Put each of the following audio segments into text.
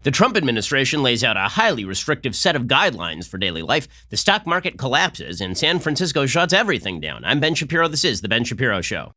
The Trump administration lays out a highly restrictive set of guidelines for daily life. The stock market collapses, and San Francisco shuts everything down. I'm Ben Shapiro. This is The Ben Shapiro Show.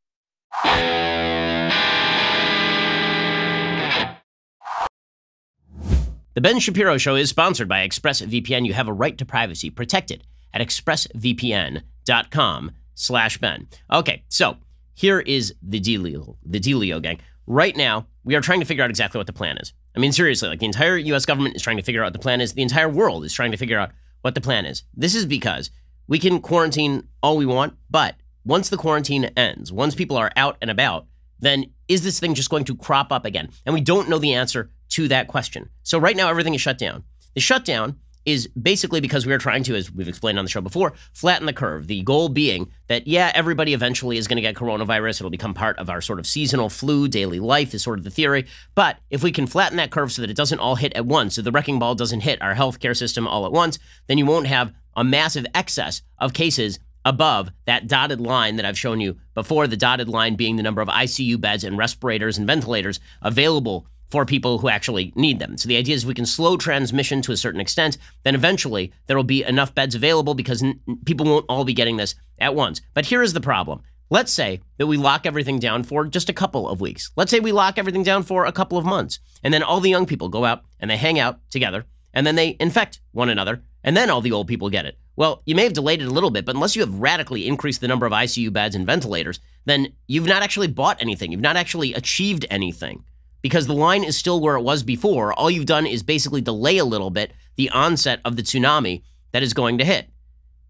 The Ben Shapiro Show is sponsored by ExpressVPN. You have a right to privacy. Protect it at expressvpn.com/Ben. Okay, so here is the dealio, gang. Right now, we are trying to figure out exactly what the plan is. I mean, seriously, like the entire U.S. government is trying to figure out what the plan is. The entire world is trying to figure out what the plan is. This is because we can quarantine all we want, but once the quarantine ends, once people are out and about, then is this thing just going to crop up again? And we don't know the answer to that question. So right now, everything is shut down. The shutdown is basically because we are trying to, as we've explained on the show before, flatten the curve. The goal being that, yeah, everybody eventually is going to get coronavirus. It'll become part of our sort of seasonal flu, daily life is sort of the theory. But if we can flatten that curve so that it doesn't all hit at once, so the wrecking ball doesn't hit our healthcare system all at once, then you won't have a massive excess of cases above that dotted line that I've shown you before, the dotted line being the number of ICU beds and respirators and ventilators available for people who actually need them. So the idea is we can slow transmission to a certain extent, then eventually there will be enough beds available because people won't all be getting this at once. But here is the problem. Let's say that we lock everything down for just a couple of weeks. Let's say we lock everything down for a couple of months, and then all the young people go out and they hang out together, and then they infect one another, and then all the old people get it. Well, you may have delayed it a little bit, but unless you have radically increased the number of ICU beds and ventilators, then you've not actually bought anything. You've not actually achieved anything. Because the line is still where it was before. All you've done is basically delay a little bit the onset of the tsunami that is going to hit.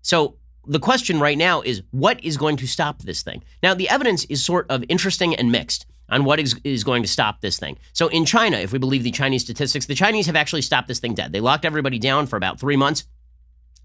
So the question right now is, what is going to stop this thing? Now, the evidence is sort of interesting and mixed on what is going to stop this thing. So in China, if we believe the Chinese statistics, the Chinese have actually stopped this thing dead. They locked everybody down for about 3 months.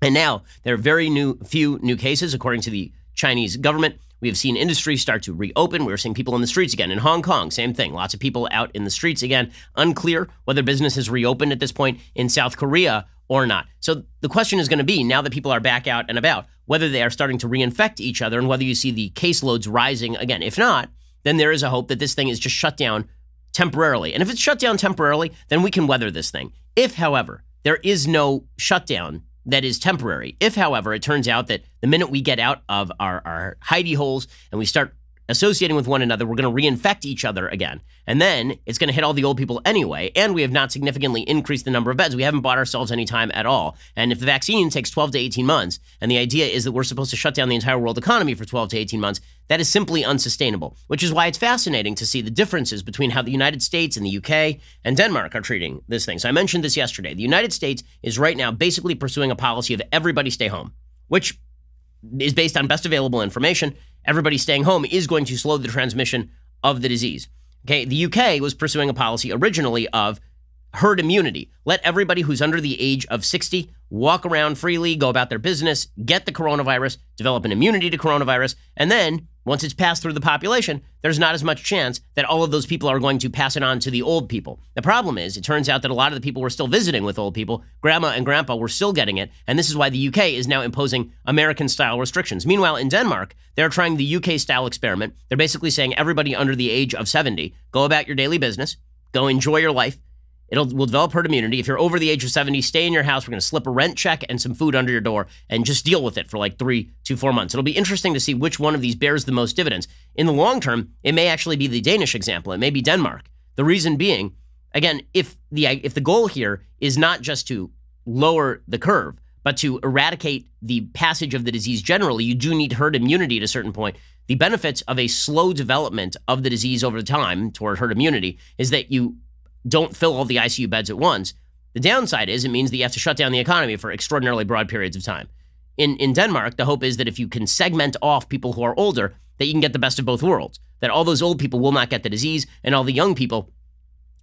And now there are few new cases, according to the Chinese government. We have seen industries start to reopen. We're seeing people in the streets again. In Hong Kong, same thing. Lots of people out in the streets again. Unclear whether business has reopened at this point in South Korea or not. So the question is going to be, now that people are back out and about, whether they are starting to reinfect each other and whether you see the caseloads rising again. If not, then there is a hope that this thing is just shut down temporarily. And if it's shut down temporarily, then we can weather this thing. If, however, there is no shutdown that is temporary. If, however, it turns out that the minute we get out of our hidey holes and we start associating with one another, we're going to reinfect each other again. And then it's going to hit all the old people anyway. And we have not significantly increased the number of beds. We haven't bought ourselves any time at all. And if the vaccine takes 12 to 18 months, and the idea is that we're supposed to shut down the entire world economy for 12 to 18 months, that is simply unsustainable, which is why it's fascinating to see the differences between how the United States and the UK and Denmark are treating this thing. So I mentioned this yesterday. The United States is right now basically pursuing a policy of everybody stay home, which is based on best available information. Everybody staying home is going to slow the transmission of the disease. Okay, the UK was pursuing a policy originally of herd immunity. Let everybody who's under the age of 60 walk around freely, go about their business, get the coronavirus, develop an immunity to coronavirus, and then once it's passed through the population, there's not as much chance that all of those people are going to pass it on to the old people. The problem is, it turns out that a lot of the people were still visiting with old people. Grandma and grandpa were still getting it, and this is why the UK is now imposing American-style restrictions. Meanwhile, in Denmark, they're trying the UK-style experiment. They're basically saying everybody under the age of 70, go about your daily business, go enjoy your life. We'll develop herd immunity. If you're over the age of 70, stay in your house. We're going to slip a rent check and some food under your door and just deal with it for like 3 to 4 months. It'll be interesting to see which one of these bears the most dividends. In the long term, it may actually be the Danish example. It may be Denmark. The reason being, again, if the goal here is not just to lower the curve, but to eradicate the passage of the disease generally, you do need herd immunity at a certain point. The benefits of a slow development of the disease over time toward herd immunity is that you don't fill all the ICU beds at once. The downside is it means that you have to shut down the economy for extraordinarily broad periods of time. In Denmark, the hope is that if you can segment off people who are older, that you can get the best of both worlds, that all those old people will not get the disease and all the young people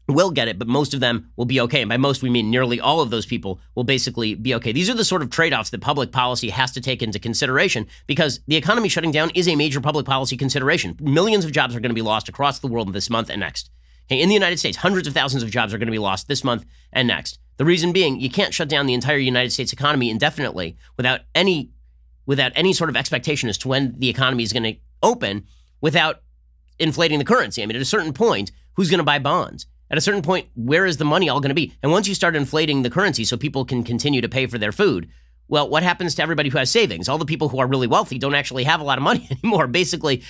will get it, but most of them will be okay. And by most, we mean nearly all of those people will basically be okay. These are the sort of trade-offs that public policy has to take into consideration because the economy shutting down is a major public policy consideration. Millions of jobs are going to be lost across the world this month and next. In the United States, hundreds of thousands of jobs are going to be lost this month and next. The reason being, you can't shut down the entire United States economy indefinitely without any sort of expectation as to when the economy is going to open without inflating the currency. I mean, at a certain point, who's going to buy bonds? At a certain point, where is the money all going to be? And once you start inflating the currency so people can continue to pay for their food, well, what happens to everybody who has savings? All the people who are really wealthy don't actually have a lot of money anymore. Basically,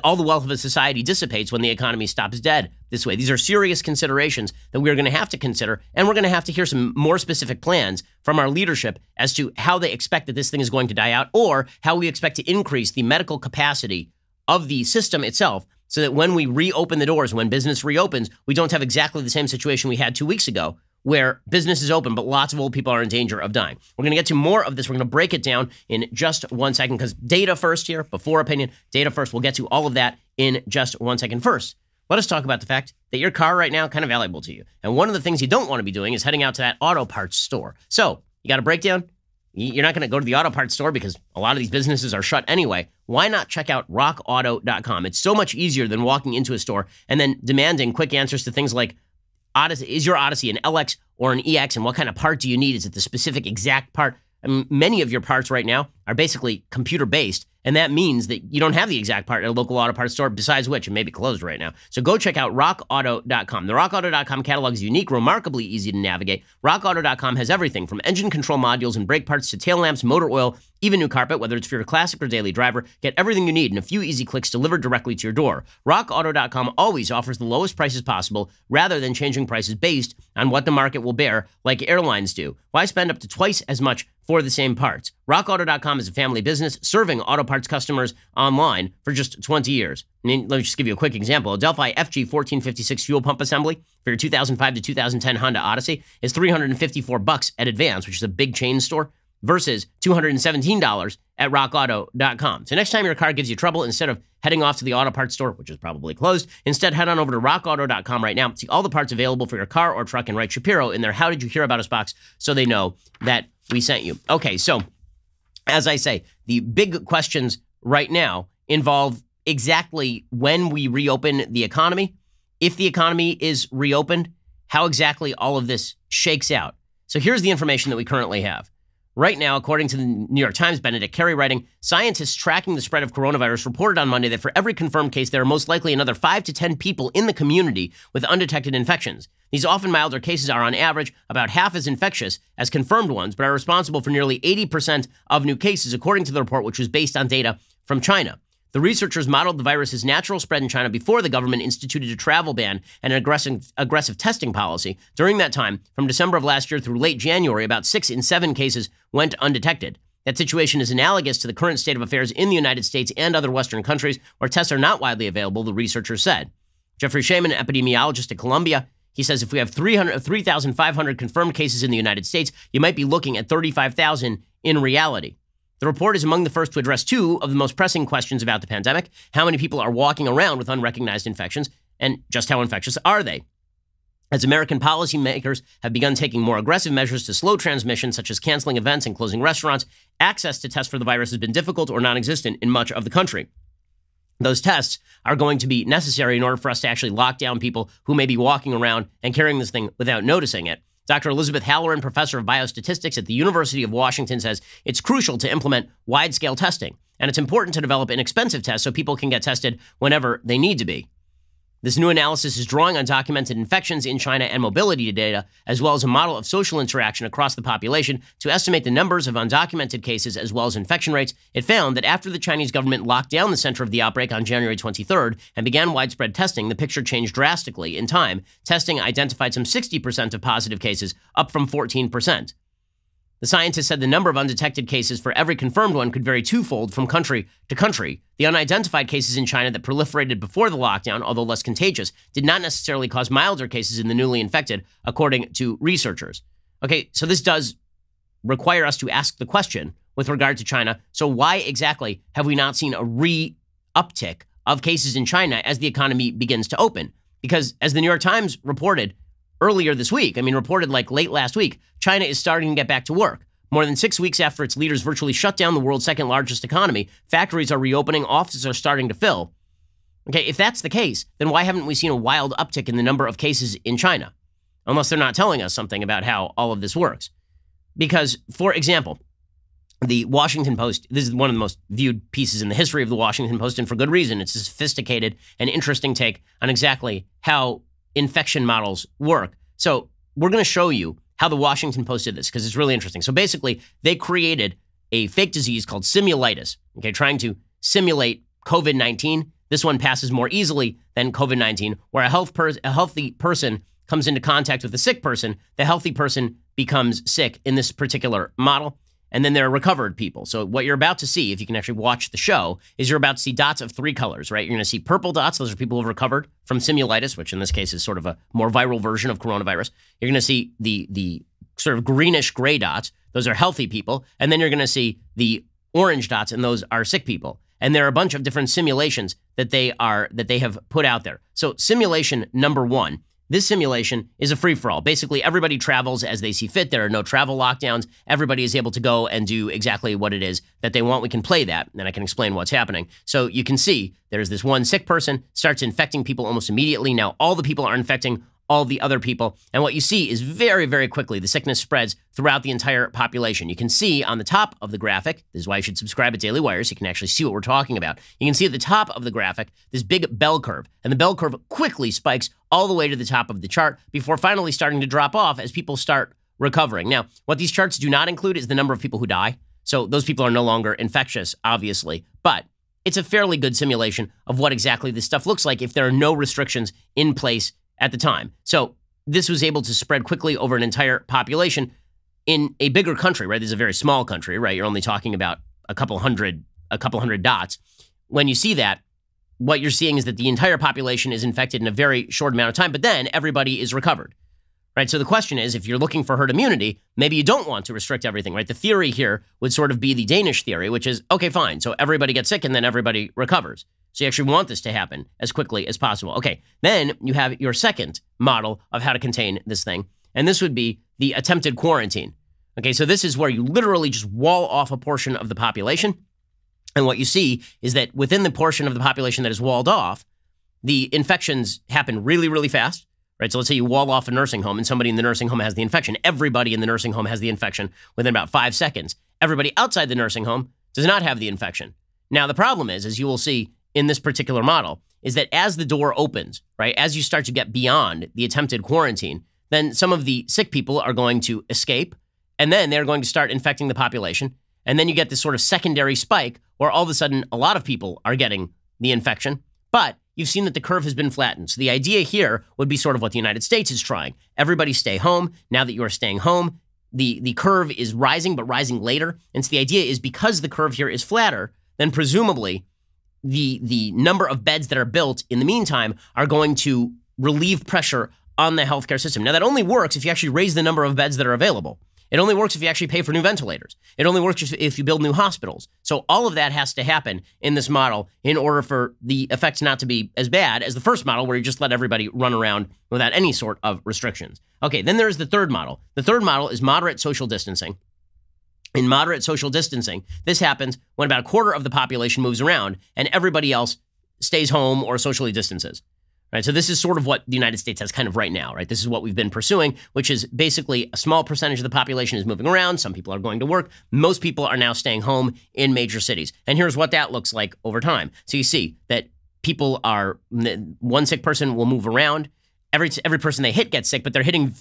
all the wealth of a society dissipates when the economy stops dead this way. These are serious considerations that we're going to have to consider, and we're going to have to hear some more specific plans from our leadership as to how they expect that this thing is going to die out, or how we expect to increase the medical capacity of the system itself so that when we reopen the doors, when business reopens, we don't have exactly the same situation we had 2 weeks ago, where business is open, but lots of old people are in danger of dying. We're going to get to more of this. We're going to break it down in just 1 second, because data first here, before opinion, data first. We'll get to all of that in just 1 second. First, let us talk about the fact that your car right now is kind of valuable to you. And one of the things you don't want to be doing is heading out to that auto parts store. So you got a breakdown? You're not going to go to the auto parts store because a lot of these businesses are shut anyway. Why not check out rockauto.com? It's so much easier than walking into a store and then demanding quick answers to things like, is your Odyssey an LX or an EX, and what kind of part do you need? Is it the specific exact part? I mean, many of your parts right now are basically computer-based, and that means that you don't have the exact part at a local auto parts store, besides which it may be closed right now. So go check out rockauto.com. The rockauto.com catalog is unique, remarkably easy to navigate. Rockauto.com has everything from engine control modules and brake parts to tail lamps, motor oil, even new carpet, whether it's for your classic or daily driver. Get everything you need in a few easy clicks delivered directly to your door. RockAuto.com always offers the lowest prices possible rather than changing prices based on what the market will bear like airlines do. Why spend up to twice as much for the same parts? RockAuto.com is a family business serving auto parts customers online for just 20 years. Let me just give you a quick example. A Delphi FG 1456 fuel pump assembly for your 2005 to 2010 Honda Odyssey is $354 at Advance, which is a big chain store, versus $217 at rockauto.com. So next time your car gives you trouble, instead of heading off to the auto parts store, which is probably closed, instead head on over to rockauto.com right now. See all the parts available for your car or truck and write Shapiro in their How Did You Hear About Us box so they know that we sent you. Okay, so as I say, the big questions right now involve exactly when we reopen the economy, if the economy is reopened, how exactly all of this shakes out. So here's the information that we currently have. Right now, according to the New York Times, Benedict Carey writing, scientists tracking the spread of coronavirus reported on Monday that for every confirmed case, there are most likely another 5 to 10 people in the community with undetected infections. These often milder cases are on average about half as infectious as confirmed ones, but are responsible for nearly 80% of new cases, according to the report, which was based on data from China. The researchers modeled the virus's natural spread in China before the government instituted a travel ban and an aggressive testing policy. During that time, from December of last year through late January, about 6 in 7 cases went undetected. That situation is analogous to the current state of affairs in the United States and other Western countries where tests are not widely available, the researchers said. Jeffrey Shaman, epidemiologist at Columbia, he says if we have 3,500 confirmed cases in the United States, you might be looking at 35,000 in reality. The report is among the first to address 2 of the most pressing questions about the pandemic: how many people are walking around with unrecognized infections, and just how infectious are they? As American policymakers have begun taking more aggressive measures to slow transmission, such as canceling events and closing restaurants, access to tests for the virus has been difficult or non-existent in much of the country. Those tests are going to be necessary in order for us to actually lock down people who may be walking around and carrying this thing without noticing it. Dr. Elizabeth Halloran, professor of biostatistics at the University of Washington, says it's crucial to implement wide-scale testing, and it's important to develop inexpensive tests so people can get tested whenever they need to be. This new analysis is drawing on documented infections in China and mobility data, as well as a model of social interaction across the population to estimate the numbers of undocumented cases as well as infection rates. It found that after the Chinese government locked down the center of the outbreak on January 23rd and began widespread testing, the picture changed drastically. In time, testing identified some 60% of positive cases, up from 14%. The scientists said the number of undetected cases for every confirmed one could vary twofold from country to country. The unidentified cases in China that proliferated before the lockdown, although less contagious, did not necessarily cause milder cases in the newly infected, according to researchers. Okay, so this does require us to ask the question with regard to China. So why exactly have we not seen a re-uptick of cases in China as the economy begins to open? Because as the New York Times reported earlier this week, reported like late last week, China is starting to get back to work. More than 6 weeks after its leaders virtually shut down the world's second largest economy, factories are reopening, offices are starting to fill. Okay, if that's the case, then why haven't we seen a wild uptick in the number of cases in China? Unless they're not telling us something about how all of this works. Because, for example, the Washington Post, this is one of the most viewed pieces in the history of the Washington Post, and for good reason. It's a sophisticated and interesting take on exactly how infection models work. So we're going to show you how the Washington Post did this because it's really interesting. So basically, they created a fake disease called simulitis, okay, trying to simulate COVID-19. This one passes more easily than COVID-19, where a healthy person comes into contact with a sick person. The healthy person becomes sick in this particular model. And then there are recovered people. So what you're about to see, if you can actually watch the show, is you're about to see dots of 3 colors, right? You're going to see purple dots. Those are people who have recovered from simulitis, which in this case is sort of a more viral version of coronavirus. You're going to see the sort of greenish gray dots. Those are healthy people. And then you're going to see the orange dots, and those are sick people. And there are a bunch of different simulations that they have put out there. So simulation number 1. This simulation is a free-for-all. Basically, everybody travels as they see fit. There are no travel lockdowns. Everybody is able to go and do exactly what it is that they want. We can play that, and I can explain what's happening. So you can see there's this one sick person, starts infecting people almost immediately. Now, all the people are infecting all the other people. And what you see is very, very quickly, the sickness spreads throughout the entire population. You can see on the top of the graphic, this is why you should subscribe at Daily Wire so you can actually see what we're talking about. You can see at the top of the graphic, this big bell curve, and the bell curve quickly spikes all the way to the top of the chart before finally starting to drop off as people start recovering. Now, what these charts do not include is the number of people who die. So those people are no longer infectious, obviously, but it's a fairly good simulation of what exactly this stuff looks like if there are no restrictions in place at the time. So this was able to spread quickly over an entire population in a bigger country, right? This is a very small country, right? You're only talking about a couple hundred dots. When you see that, what you're seeing is that the entire population is infected in a very short amount of time, but then everybody is recovered, right? So the question is, if you're looking for herd immunity, maybe you don't want to restrict everything, right? The theory here would sort of be the Danish theory, which is, okay, fine. So everybody gets sick and then everybody recovers. So you actually want this to happen as quickly as possible. Okay, then you have your second model of how to contain this thing, and this would be the attempted quarantine. Okay, so this is where you literally just wall off a portion of the population, and what you see is that within the portion of the population that is walled off, the infections happen really, really fast, right? So let's say you wall off a nursing home and somebody in the nursing home has the infection. Everybody in the nursing home has the infection within about 5 seconds. Everybody outside the nursing home does not have the infection. Now, the problem is, as you will see in this particular model, is that as the door opens, right, as you start to get beyond the attempted quarantine, then some of the sick people are going to escape, and then they're going to start infecting the population. And then you get this sort of secondary spike where all of a sudden a lot of people are getting the infection, but you've seen that the curve has been flattened. So the idea here would be sort of what the United States is trying. Everybody stay home. Now that you are staying home, the curve is rising, but rising later. And so the idea is because the curve here is flatter, then presumably the number of beds that are built in the meantime are going to relieve pressure on the healthcare system. Now, that only works if you actually raise the number of beds that are available. It only works if you actually pay for new ventilators. It only works if you build new hospitals. So all of that has to happen in this model in order for the effects not to be as bad as the first model where you just let everybody run around without any sort of restrictions. Okay, then there's the third model. The third model is moderate social distancing. In moderate social distancing, this happens when about a quarter of the population moves around and everybody else stays home or socially distances. Right, so this is sort of what the United States has kind of right now, right? This is what we've been pursuing, which is basically a small percentage of the population is moving around. Some people are going to work. Most people are now staying home in major cities. And here's what that looks like over time. So you see that people are, one sick person will move around. Every person they hit gets sick, but they're hitting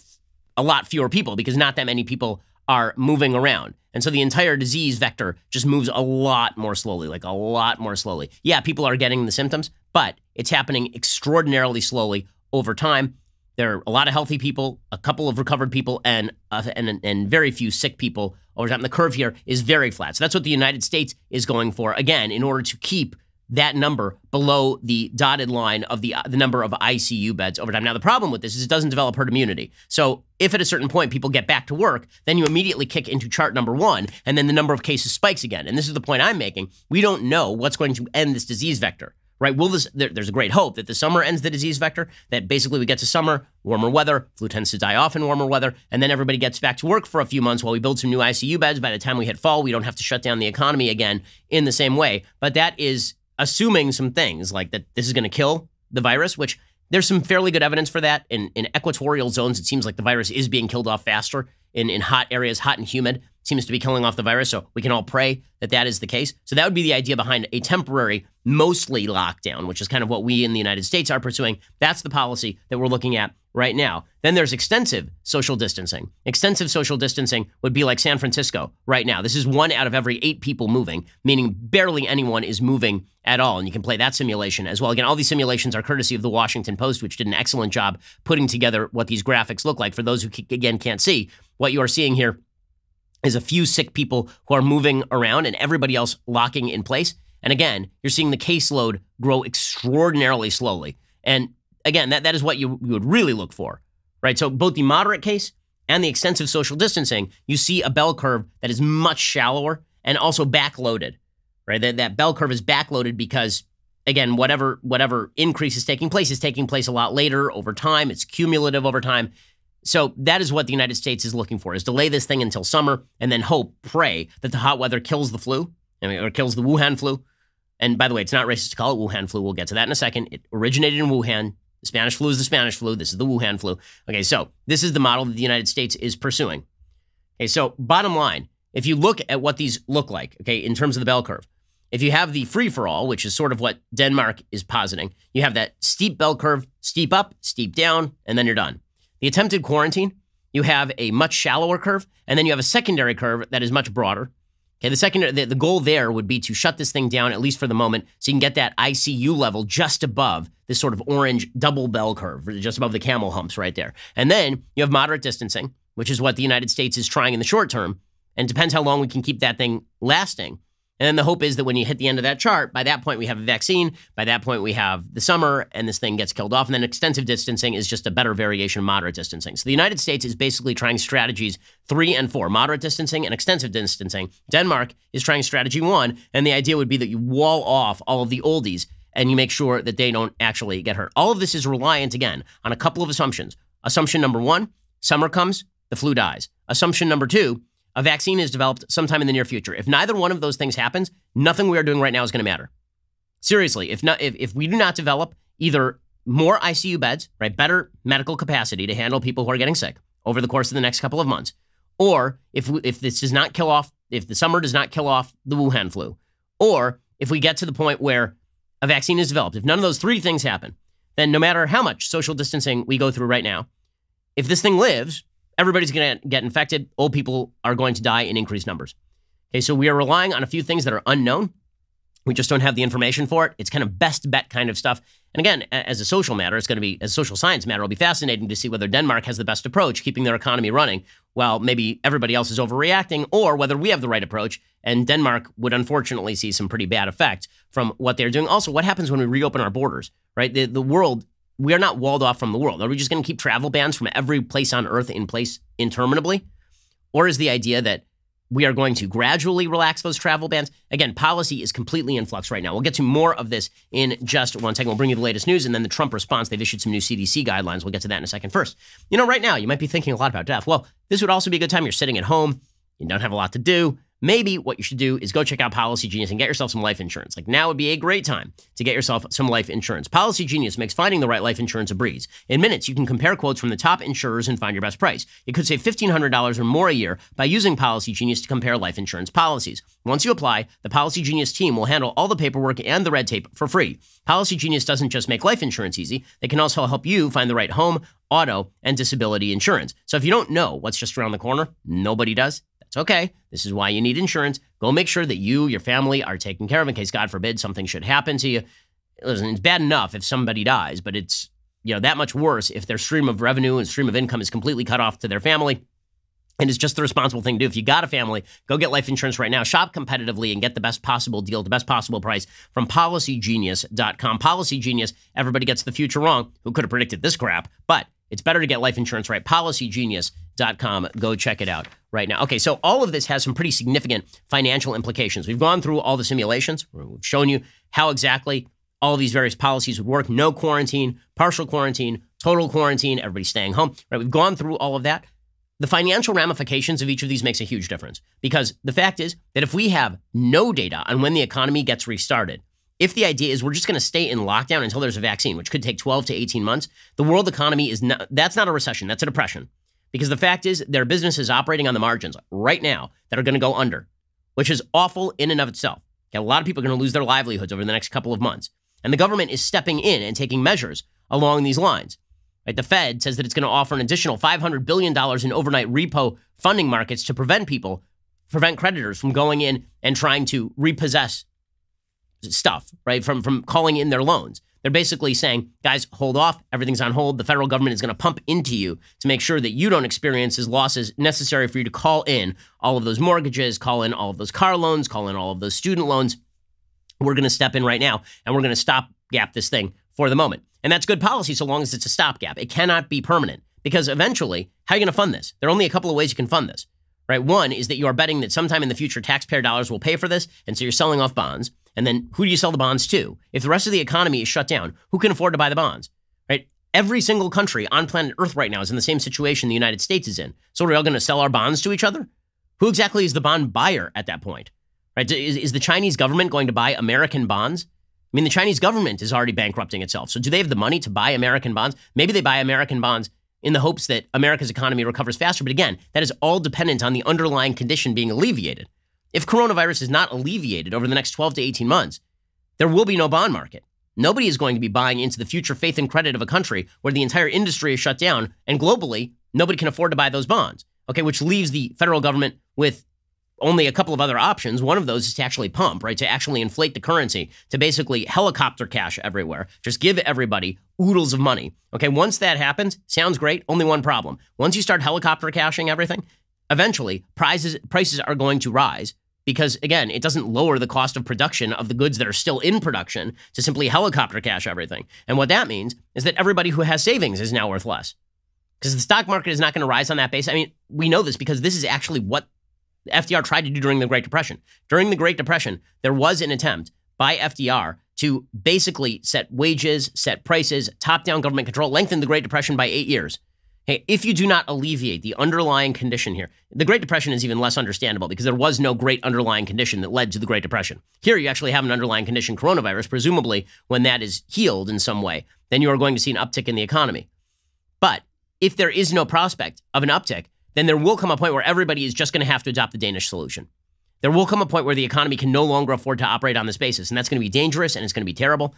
a lot fewer people because not that many people are moving around. And so the entire disease vector just moves a lot more slowly, like a lot more slowly. Yeah, people are getting the symptoms, but it's happening extraordinarily slowly over time. There are a lot of healthy people, a couple of recovered people, and very few sick people over time. The curve here is very flat. So that's what the United States is going for, again, in order to keep that number below the dotted line of the number of ICU beds over time. Now, the problem with this is it doesn't develop herd immunity. So if at a certain point people get back to work, then you immediately kick into chart number 1, and then the number of cases spikes again. And this is the point I'm making. We don't know what's going to end this disease vector, right? There's a great hope that the summer ends the disease vector, that basically we get to summer, warmer weather, flu tends to die off in warmer weather, and then everybody gets back to work for a few months while we build some new ICU beds. By the time we hit fall, we don't have to shut down the economy again in the same way. But that is assuming some things like that this is going to kill the virus, which there's some fairly good evidence for that. In equatorial zones, it seems like the virus is being killed off faster in hot areas, hot and humid. seems to be killing off the virus. So we can all pray that that is the case. So that would be the idea behind a temporary, mostly lockdown, which is kind of what we in the United States are pursuing. That's the policy that we're looking at right now. Then there's extensive social distancing. Extensive social distancing would be like San Francisco right now. This is 1 out of every 8 people moving, meaning barely anyone is moving at all. And you can play that simulation as well. Again, all these simulations are courtesy of the Washington Post, which did an excellent job putting together what these graphics look like. For those who, again, can't see, what you are seeing here is a few sick people who are moving around and everybody else locking in place. And again, you're seeing the caseload grow extraordinarily slowly. And again, that is what you would really look for, right? So both the moderate case and the extensive social distancing, you see a bell curve that is much shallower and also backloaded, right? That bell curve is backloaded because, again, whatever increase is taking place a lot later over time. It's cumulative over time. So that is what the United States is looking for, is delay this thing until summer and then pray that the hot weather kills the flu, or kills the Wuhan flu. And by the way, it's not racist to call it Wuhan flu. We'll get to that in a second. It originated in Wuhan. The Spanish flu is the Spanish flu. This is the Wuhan flu. Okay, so this is the model that the United States is pursuing. Okay, so bottom line, if you look at what these look like, okay, in terms of the bell curve, if you have the free-for-all, which is sort of what Denmark is positing, you have that steep bell curve, steep up, steep down, and then you're done. The attempted quarantine, you have a much shallower curve, and then you have a secondary curve that is much broader. Okay, the goal there would be to shut this thing down, at least for the moment, so you can get that ICU level just above this sort of orange double bell curve, just above the camel humps right there. And then you have moderate distancing, which is what the United States is trying in the short term, and it depends how long we can keep that thing lasting. And then the hope is that when you hit the end of that chart, by that point we have a vaccine, by that point we have the summer, and this thing gets killed off. And then extensive distancing is just a better variation of moderate distancing. So the United States is basically trying strategies 3 and 4, moderate distancing and extensive distancing. Denmark is trying strategy 1, and the idea would be that you wall off all of the oldies and you make sure that they don't actually get hurt. All of this is reliant, again, on a couple of assumptions. Assumption number 1, summer comes, the flu dies. Assumption number 2, a vaccine is developed sometime in the near future. If neither one of those things happens, nothing we are doing right now is going to matter. Seriously, if we do not develop either more ICU beds, right, better medical capacity to handle people who are getting sick over the course of the next couple of months, or if this does not kill off, if the summer does not kill off the Wuhan flu, or if we get to the point where a vaccine is developed, if none of those 3 things happen, then no matter how much social distancing we go through right now, if this thing lives, everybody's going to get infected. Old people are going to die in increased numbers. Okay, so we are relying on a few things that are unknown. We just don't have the information for it. It's kind of best bet kind of stuff. And again, as a social matter, it's going to be, as a social science matter, it'll be fascinating to see whether Denmark has the best approach, keeping their economy running, while maybe everybody else is overreacting, or whether we have the right approach, and Denmark would unfortunately see some pretty bad effects from what they're doing. Also, what happens when we reopen our borders, right? The world, we are not walled off from the world. Are we just going to keep travel bans from every place on Earth in place interminably? Or is the idea that we are going to gradually relax those travel bans? Again, policy is completely in flux right now. We'll get to more of this in just one second. We'll bring you the latest news and then the Trump response. They've issued some new CDC guidelines. We'll get to that in a second. First, right now, you might be thinking a lot about death. Well, this would also be a good time. You're sitting at home. You don't have a lot to do. Maybe what you should do is go check out Policy Genius and get yourself some life insurance. Like, now would be a great time to get yourself some life insurance. Policy Genius makes finding the right life insurance a breeze. In minutes, you can compare quotes from the top insurers and find your best price. You could save $1,500 or more a year by using Policy Genius to compare life insurance policies. Once you apply, the Policy Genius team will handle all the paperwork and the red tape for free. Policy Genius doesn't just make life insurance easy. They can also help you find the right home, auto, and disability insurance. So if you don't know what's just around the corner, nobody does. It's okay. This is why you need insurance. Go make sure that you, your family, are taken care of in case, God forbid, something should happen to you. Listen, it's bad enough if somebody dies, but it's that much worse if their stream of revenue and stream of income is completely cut off to their family. And it's just the responsible thing to do. If you got a family, go get life insurance right now. Shop competitively and get the best possible deal, the best possible price from PolicyGenius.com. Policy Genius, everybody gets the future wrong. Who could have predicted this crap? But it's better to get life insurance right. PolicyGenius.com. Go check it out right now. Okay, so all of this has some pretty significant financial implications. We've gone through all the simulations. We've shown you how exactly all of these various policies would work. No quarantine, partial quarantine, total quarantine, everybody staying home. Right? We've gone through all of that. The financial ramifications of each of these makes a huge difference, because the fact is that if we have no data on when the economy gets restarted, if the idea is we're just going to stay in lockdown until there's a vaccine, which could take 12 to 18 months, the world economy that's not a recession, that's a depression. because the fact is there are businesses operating on the margins right now that are going to go under, which is awful in and of itself. Okay, a lot of people are going to lose their livelihoods over the next couple of months. And the government is stepping in and taking measures along these lines. Right? The Fed says that it's going to offer an additional $500 billion in overnight repo funding markets to prevent creditors from going in and trying to repossess stuff, right, from calling in their loans. They're basically saying, guys, hold off. Everything's on hold. The federal government is going to pump into you to make sure that you don't experience as losses necessary for you to call in all of those mortgages, call in all of those car loans, call in all of those student loans. We're going to step in right now, and we're going to stopgap this thing for the moment. And that's good policy so long as it's a stopgap. It cannot be permanent because eventually, how are you going to fund this? There are only a couple of ways you can fund this, right? One is that you are betting that sometime in the future, taxpayer dollars will pay for this, and so you're selling off bonds. And then who do you sell the bonds to? If the rest of the economy is shut down, who can afford to buy the bonds, right? Every single country on planet Earth right now is in the same situation the United States is in. So are we all going to sell our bonds to each other? Who exactly is the bond buyer at that point, right? Is the Chinese government going to buy American bonds? I mean, the Chinese government is already bankrupting itself. So do they have the money to buy American bonds? Maybe they buy American bonds in the hopes that America's economy recovers faster. But again, that is all dependent on the underlying condition being alleviated. If coronavirus is not alleviated over the next 12 to 18 months, there will be no bond market. Nobody is going to be buying into the future faith and credit of a country where the entire industry is shut down, and globally, nobody can afford to buy those bonds, okay, which leaves the federal government with only a couple of other options. One of those is to actually pump, right, to actually inflate the currency, to basically helicopter cash everywhere, just give everybody oodles of money. Okay, once that happens, sounds great, only one problem. Once you start helicopter cashing everything, eventually prices are going to rise because, again, it doesn't lower the cost of production of the goods that are still in production to simply helicopter cash everything. And what that means is that everybody who has savings is now worth less because the stock market is not going to rise on that base. I mean, we know this because this is actually what FDR tried to do during the Great Depression. During the Great Depression, there was an attempt by FDR to basically set wages, set prices, top-down government control, lengthen the Great Depression by 8 years. Hey, if you do not alleviate the underlying condition here, the Great Depression is even less understandable because there was no great underlying condition that led to the Great Depression. Here, you actually have an underlying condition, coronavirus. Presumably, when that is healed in some way, then you are going to see an uptick in the economy. But if there is no prospect of an uptick, then there will come a point where everybody is just going to have to adopt the Danish solution. There will come a point where the economy can no longer afford to operate on this basis, and that's going to be dangerous, and it's going to be terrible.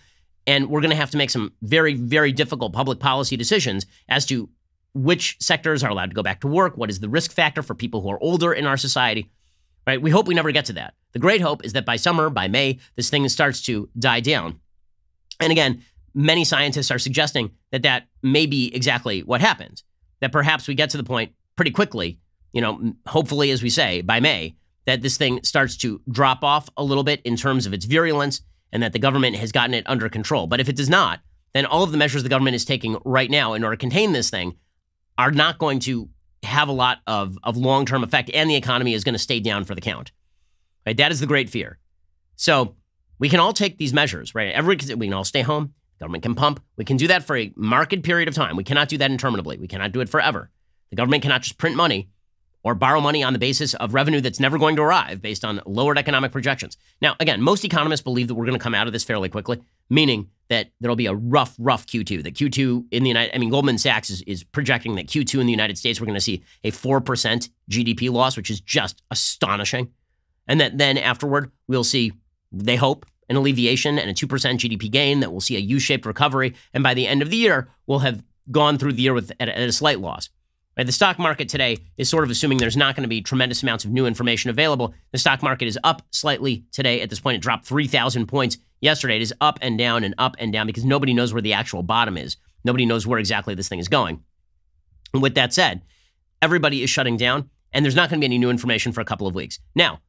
And we're going to have to make some very, very difficult public policy decisions as to which sectors are allowed to go back to work, what is the risk factor for people who are older in our society, right? We hope we never get to that. The great hope is that by summer, by May, this thing starts to die down. And again, many scientists are suggesting that that may be exactly what happens, that perhaps we get to the point pretty quickly, hopefully, as we say, by May, that this thing starts to drop off a little bit in terms of its virulence and that the government has gotten it under control. But if it does not, then all of the measures the government is taking right now in order to contain this thing are not going to have a lot of long-term effect, and the economy is going to stay down for the count. Right? That is the great fear. So we can all take these measures, right? We can all stay home. Government can pump. We can do that for a marked period of time. We cannot do that interminably. We cannot do it forever. The government cannot just print money or borrow money on the basis of revenue that's never going to arrive based on lowered economic projections. Now, again, most economists believe that we're going to come out of this fairly quickly, meaning that there'll be a rough Q2. That Q2 in the Goldman Sachs is projecting that Q2 in the United States, we're going to see a 4% GDP loss, which is just astonishing. And that then afterward, we'll see, they hope, an alleviation and a 2% GDP gain, that we'll see a U-shaped recovery. And by the end of the year, we'll have gone through the year at a slight loss. Right? The stock market today is sort of assuming there's not going to be tremendous amounts of new information available. The stock market is up slightly today. At this point, it dropped 3,000 points yesterday. It is up and down because nobody knows where the actual bottom is. Nobody knows where exactly this thing is going. And with that said, everybody is shutting down, and there's not going to be any new information for a couple of weeks. Now,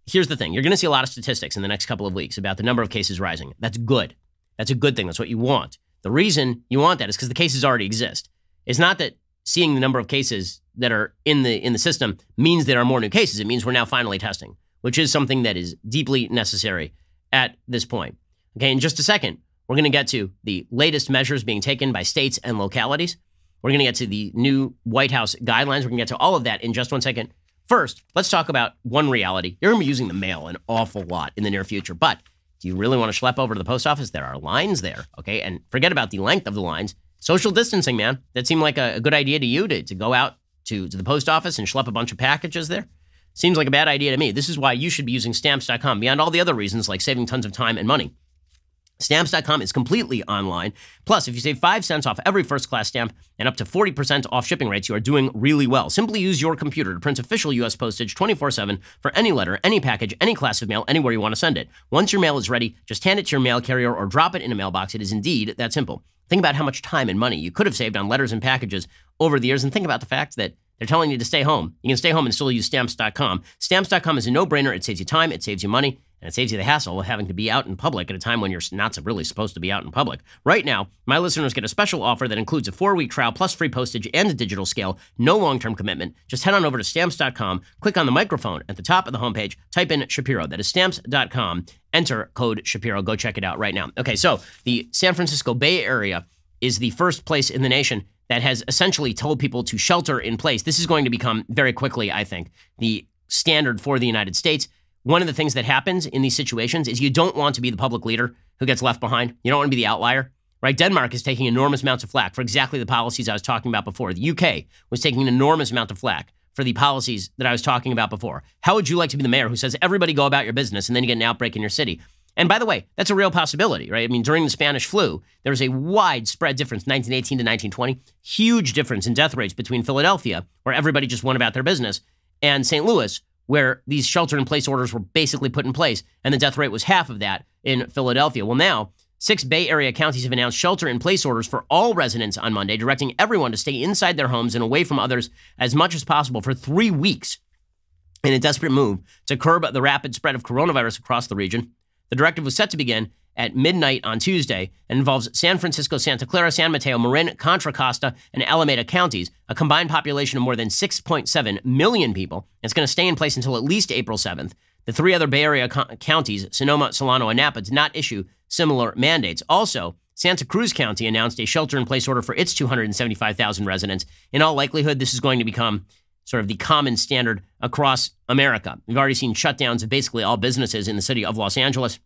here's the thing. You're going to see a lot of statistics in the next couple of weeks about the number of cases rising. That's good. That's a good thing. That's what you want. The reason you want that is because the cases already exist. It's not that seeing the number of cases that are in the system means there are more new cases. It means we're now finally testing, which is something that is deeply necessary at this point. Okay, in just a second, we're going to get to the latest measures being taken by states and localities. We're going to get to the new White House guidelines. We're going to get to all of that in just one second. First, let's talk about one reality. You're going to be using the mail an awful lot in the near future, but do you really want to schlep over to the post office? There are lines there, okay? And forget about the length of the lines. Social distancing, man. That seemed like a good idea to you to go out to the post office and schlep a bunch of packages there? Seems like a bad idea to me. This is why you should be using Stamps.com, beyond all the other reasons like saving tons of time and money. Stamps.com is completely online. Plus, if you save 5 cents off every first-class stamp and up to 40% off shipping rates, you are doing really well. Simply use your computer to print official U.S. postage 24/7 for any letter, any package, any class of mail, anywhere you want to send it. Once your mail is ready, just hand it to your mail carrier or drop it in a mailbox. It is indeed that simple. Think about how much time and money you could have saved on letters and packages over the years, and think about the fact that they're telling you to stay home. You can stay home and still use Stamps.com. Stamps.com is a no-brainer. It saves you time, it saves you money, and it saves you the hassle of having to be out in public at a time when you're not really supposed to be out in public. Right now, my listeners get a special offer that includes a 4-week trial plus free postage and a digital scale. No long-term commitment. Just head on over to Stamps.com, click on the microphone at the top of the homepage, type in Shapiro. That is Stamps.com. Enter code Shapiro. Go check it out right now. Okay, so the San Francisco Bay Area is the first place in the nation that has essentially told people to shelter in place. This is going to become very quickly, I think, the standard for the United States. One of the things that happens in these situations is you don't want to be the public leader who gets left behind. You don't want to be the outlier, right? Denmark is taking enormous amounts of flack for exactly the policies I was talking about before. The UK was taking an enormous amount of flack for the policies that I was talking about before. How would you like to be the mayor who says, everybody go about your business, and then you get an outbreak in your city? And by the way, that's a real possibility, right? I mean, during the Spanish flu, there was a widespread difference, 1918 to 1920, huge difference in death rates between Philadelphia, where everybody just went about their business, and St. Louis, where these shelter-in-place orders were basically put in place, and the death rate was half of that in Philadelphia. Well, now, 6 Bay Area counties have announced shelter-in-place orders for all residents on Monday, directing everyone to stay inside their homes and away from others as much as possible for 3 weeks in a desperate move to curb the rapid spread of coronavirus across the region. The directive was set to begin at midnight on Tuesday and involves San Francisco, Santa Clara, San Mateo, Marin, Contra Costa, and Alameda counties, a combined population of more than 6.7 million people. It's going to stay in place until at least April 7th. The 3 other Bay Area counties, Sonoma, Solano, and Napa, did not issue similar mandates. Also, Santa Cruz County announced a shelter-in-place order for its 275,000 residents. In all likelihood, this is going to become sort of the common standard across America. We've already seen shutdowns of basically all businesses in the city of Los Angeles.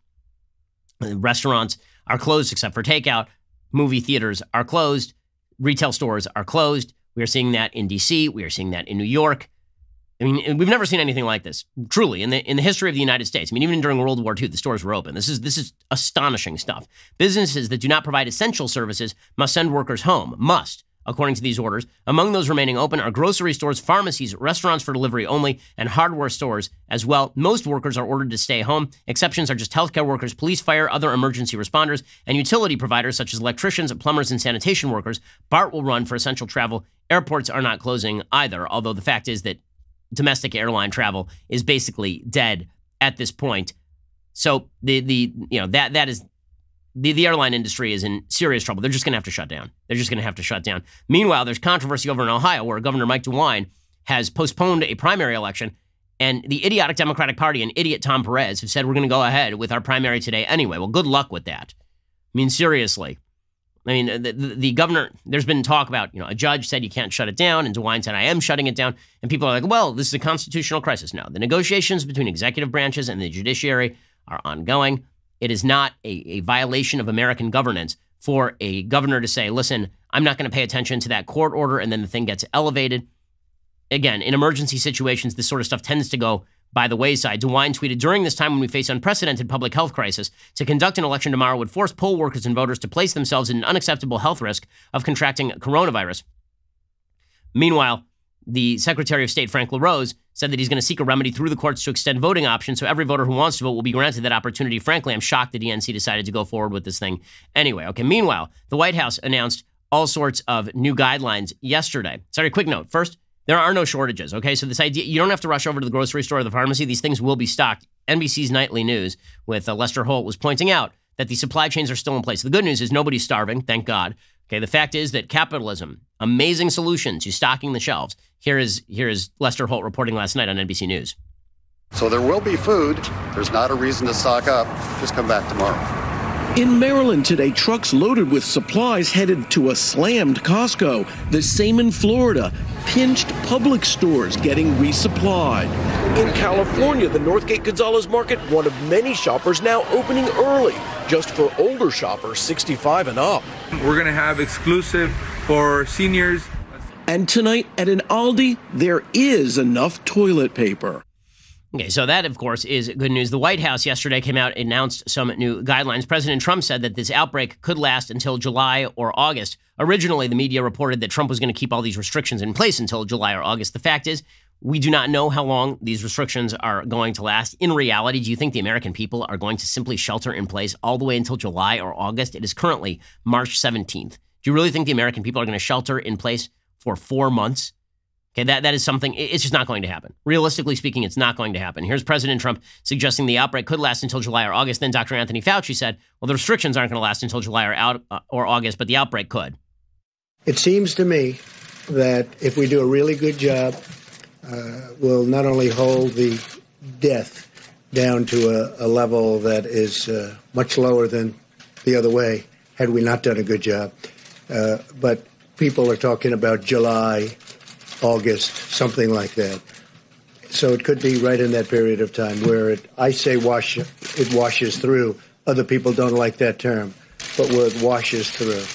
Restaurants are closed except for takeout. Movie theaters are closed. Retail stores are closed. We are seeing that in D.C. We are seeing that in New York. I mean, we've never seen anything like this, truly, in the history of the United States. I mean, even during World War II, the stores were open. This is astonishing stuff. Businesses that do not provide essential services must send workers home. Must. According to these orders, among those remaining open are grocery stores, pharmacies, restaurants for delivery only, and hardware stores as well. Most workers are ordered to stay home. Exceptions are just healthcare workers, police, fire, other emergency responders, and utility providers such as electricians, plumbers, and sanitation workers. BART will run for essential travel. Airports are not closing either, although the fact is that domestic airline travel is basically dead at this point. So the airline industry is in serious trouble. They're just going to have to shut down. They're just going to have to shut down. Meanwhile, there's controversy over in Ohio where Governor Mike DeWine has postponed a primary election, and the idiotic Democratic Party and idiot Tom Perez have said we're going to go ahead with our primary today anyway. Well, good luck with that. I mean, seriously. I mean, the governor, there's been talk about, a judge said you can't shut it down, and DeWine said I am shutting it down, and people are like, well, this is a constitutional crisis. No, the negotiations between executive branches and the judiciary are ongoing. It is not a violation of American governance for a governor to say, listen, I'm not going to pay attention to that court order, and then the thing gets elevated. Again, in emergency situations, this sort of stuff tends to go by the wayside. DeWine tweeted, during this time when we face unprecedented public health crisis, to conduct an election tomorrow would force poll workers and voters to place themselves in an unacceptable health risk of contracting coronavirus. Meanwhile, the Secretary of State, Frank LaRose, said that he's going to seek a remedy through the courts to extend voting options so every voter who wants to vote will be granted that opportunity. Frankly, I'm shocked the DNC decided to go forward with this thing anyway. Okay, meanwhile, the White House announced all sorts of new guidelines yesterday. Sorry, quick note. First, there are no shortages, okay? So this idea, you don't have to rush over to the grocery store or the pharmacy. These things will be stocked. NBC's Nightly News with Lester Holt was pointing out that the supply chains are still in place. The good news is nobody's starving, thank God. Okay, the fact is that capitalism, amazing solution to stocking the shelves. Here is Lester Holt reporting last night on NBC News. So there will be food. There's not a reason to stock up. Just come back tomorrow. In Maryland today, trucks loaded with supplies headed to a slammed Costco. The same in Florida. Pinched public stores getting resupplied. In California, the Northgate Gonzalez Market, one of many shoppers now opening early, just for older shoppers 65 and up. We're going to have exclusive for seniors. And tonight at an Aldi, there is enough toilet paper. Okay, so that, of course, is good news. The White House yesterday came out and announced some new guidelines. President Trump said that this outbreak could last until July or August. Originally, the media reported that Trump was going to keep all these restrictions in place until July or August. The fact is, we do not know how long these restrictions are going to last. In reality, do you think the American people are going to simply shelter in place all the way until July or August? It is currently March 17th. Do you really think the American people are going to shelter in place for 4 months? Okay, that is something, it's just not going to happen. Realistically speaking, it's not going to happen. Here's President Trump suggesting the outbreak could last until July or August. Then Dr. Anthony Fauci said, well, the restrictions aren't going to last until July or August, but the outbreak could. It seems to me that if we do a really good job, we'll not only hold the death down to a level that is much lower than the other way, had we not done a good job. But people are talking about July, August, something like that. So it could be right in that period of time where it washes through. Other people don't like that term, but where it washes through.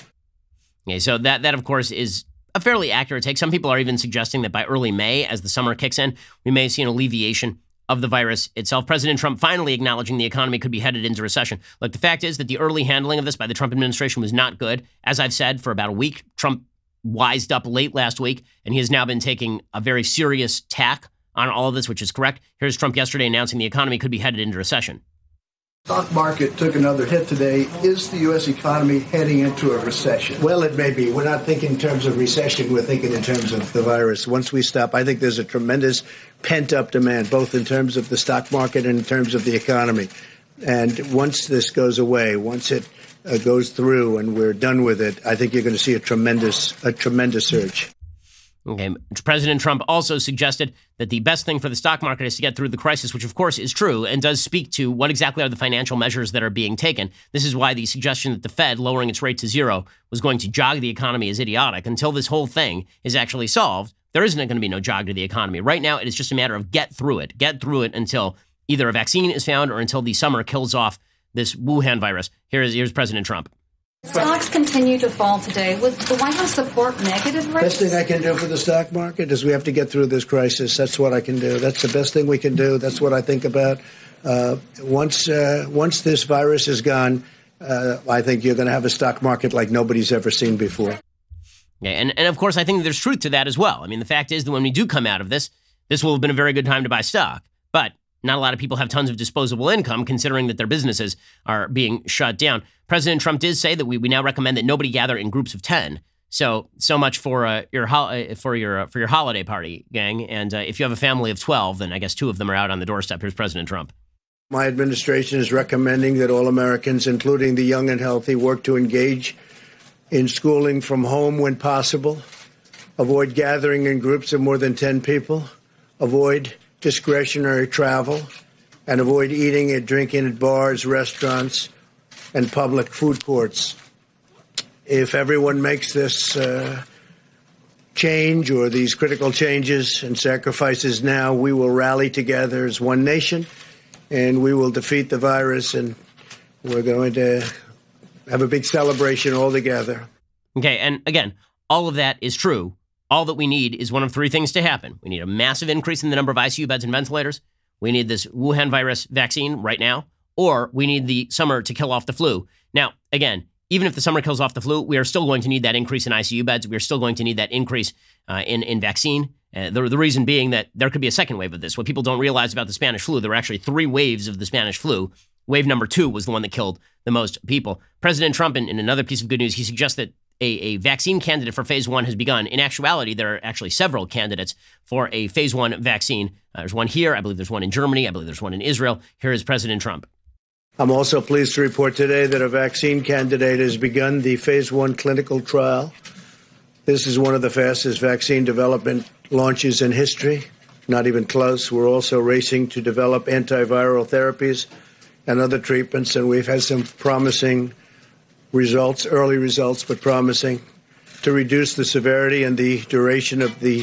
Okay, so that of course is a fairly accurate take. Some people are even suggesting that by early May, as the summer kicks in, we may see an alleviation of the virus itself. President Trump finally acknowledging the economy could be headed into recession. Look, the fact is that the early handling of this by the Trump administration was not good. As I've said for about a week, Trump wised up late last week, and he has now been taking a very serious tack on all of this, which is correct. Here's Trump yesterday announcing the economy could be headed into recession. Stock market took another hit today. Is the U.S. economy heading into a recession? Well, it may be. We're not thinking in terms of recession. We're thinking in terms of the virus. Once we stop, I think there's a tremendous pent-up demand, both in terms of the stock market and in terms of the economy. And once this goes away, once it goes through and we're done with it, I think you're going to see a tremendous surge. Okay. President Trump also suggested that the best thing for the stock market is to get through the crisis, which of course is true and does speak to what exactly are the financial measures that are being taken. This is why the suggestion that the Fed lowering its rate to zero was going to jog the economy is idiotic. Until this whole thing is actually solved, there isn't going to be no jog to the economy. Right now, it is just a matter of get through it until either a vaccine is found or until the summer kills off this Wuhan virus. Here's President Trump. Stocks continue to fall today. Would the White House support negative rates? Best thing I can do for the stock market is we have to get through this crisis. That's what I can do. That's the best thing we can do. That's what I think about. Once this virus is gone, I think you're going to have a stock market like nobody's ever seen before. Yeah, and of course, I think there's truth to that as well. I mean, the fact is that when we do come out of this will have been a very good time to buy stock. But not a lot of people have tons of disposable income, considering that their businesses are being shut down. President Trump did say that we now recommend that nobody gather in groups of 10. So much for your holiday party, gang. And if you have a family of 12, then I guess 2 of them are out on the doorstep. Here's President Trump. My administration is recommending that all Americans, including the young and healthy, work to engage in schooling from home when possible, avoid gathering in groups of more than 10 people, avoid discretionary travel, and avoid eating and drinking at bars, restaurants, and public food courts. If everyone makes this change or these critical changes and sacrifices now, we will rally together as one nation, and we will defeat the virus, and we're going to have a big celebration all together. Okay, and again, all of that is true. All that we need is one of 3 things to happen. We need a massive increase in the number of ICU beds and ventilators. We need this Wuhan virus vaccine right now, or we need the summer to kill off the flu. Now, again, even if the summer kills off the flu, we are still going to need that increase in ICU beds. We are still going to need that increase in vaccine. The reason being that there could be a second wave of this. What people don't realize about the Spanish flu, there were actually 3 waves of the Spanish flu. Wave number 2 was the one that killed the most people. President Trump, in another piece of good news, he suggests that a vaccine candidate for phase 1 has begun. In actuality, there are actually several candidates for a phase 1 vaccine. There's one here. I believe there's one in Germany. I believe there's one in Israel. Here is President Trump. I'm also pleased to report today that a vaccine candidate has begun the phase 1 clinical trial. This is one of the fastest vaccine development launches in history. Not even close. We're also racing to develop antiviral therapies and other treatments, and we've had some promising results, early results, but promising, to reduce the severity and the duration of the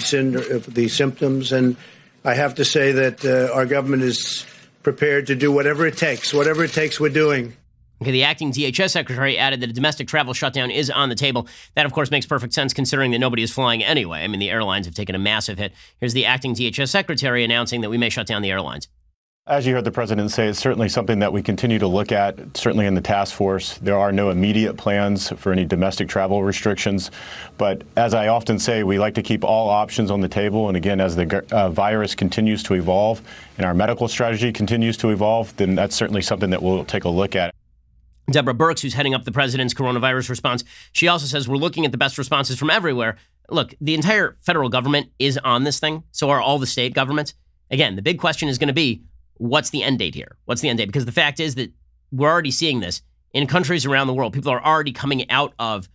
symptoms. And I have to say that our government is prepared to do whatever it takes we're doing. Okay, the acting DHS secretary added that a domestic travel shutdown is on the table. That, of course, makes perfect sense considering that nobody is flying anyway. I mean, the airlines have taken a massive hit. Here's the acting DHS secretary announcing that we may shut down the airlines. As you heard the president say, it's certainly something that we continue to look at, certainly in the task force. There are no immediate plans for any domestic travel restrictions. But as I often say, we like to keep all options on the table. And again, as the virus continues to evolve and our medical strategy continues to evolve, then that's certainly something that we'll take a look at. Deborah Birx, who's heading up the president's coronavirus response, she also says we're looking at the best responses from everywhere. Look, the entire federal government is on this thing. So are all the state governments. Again, the big question is going to be, what's the end date here? What's the end date? Because the fact is that we're already seeing this in countries around the world. People are already coming out of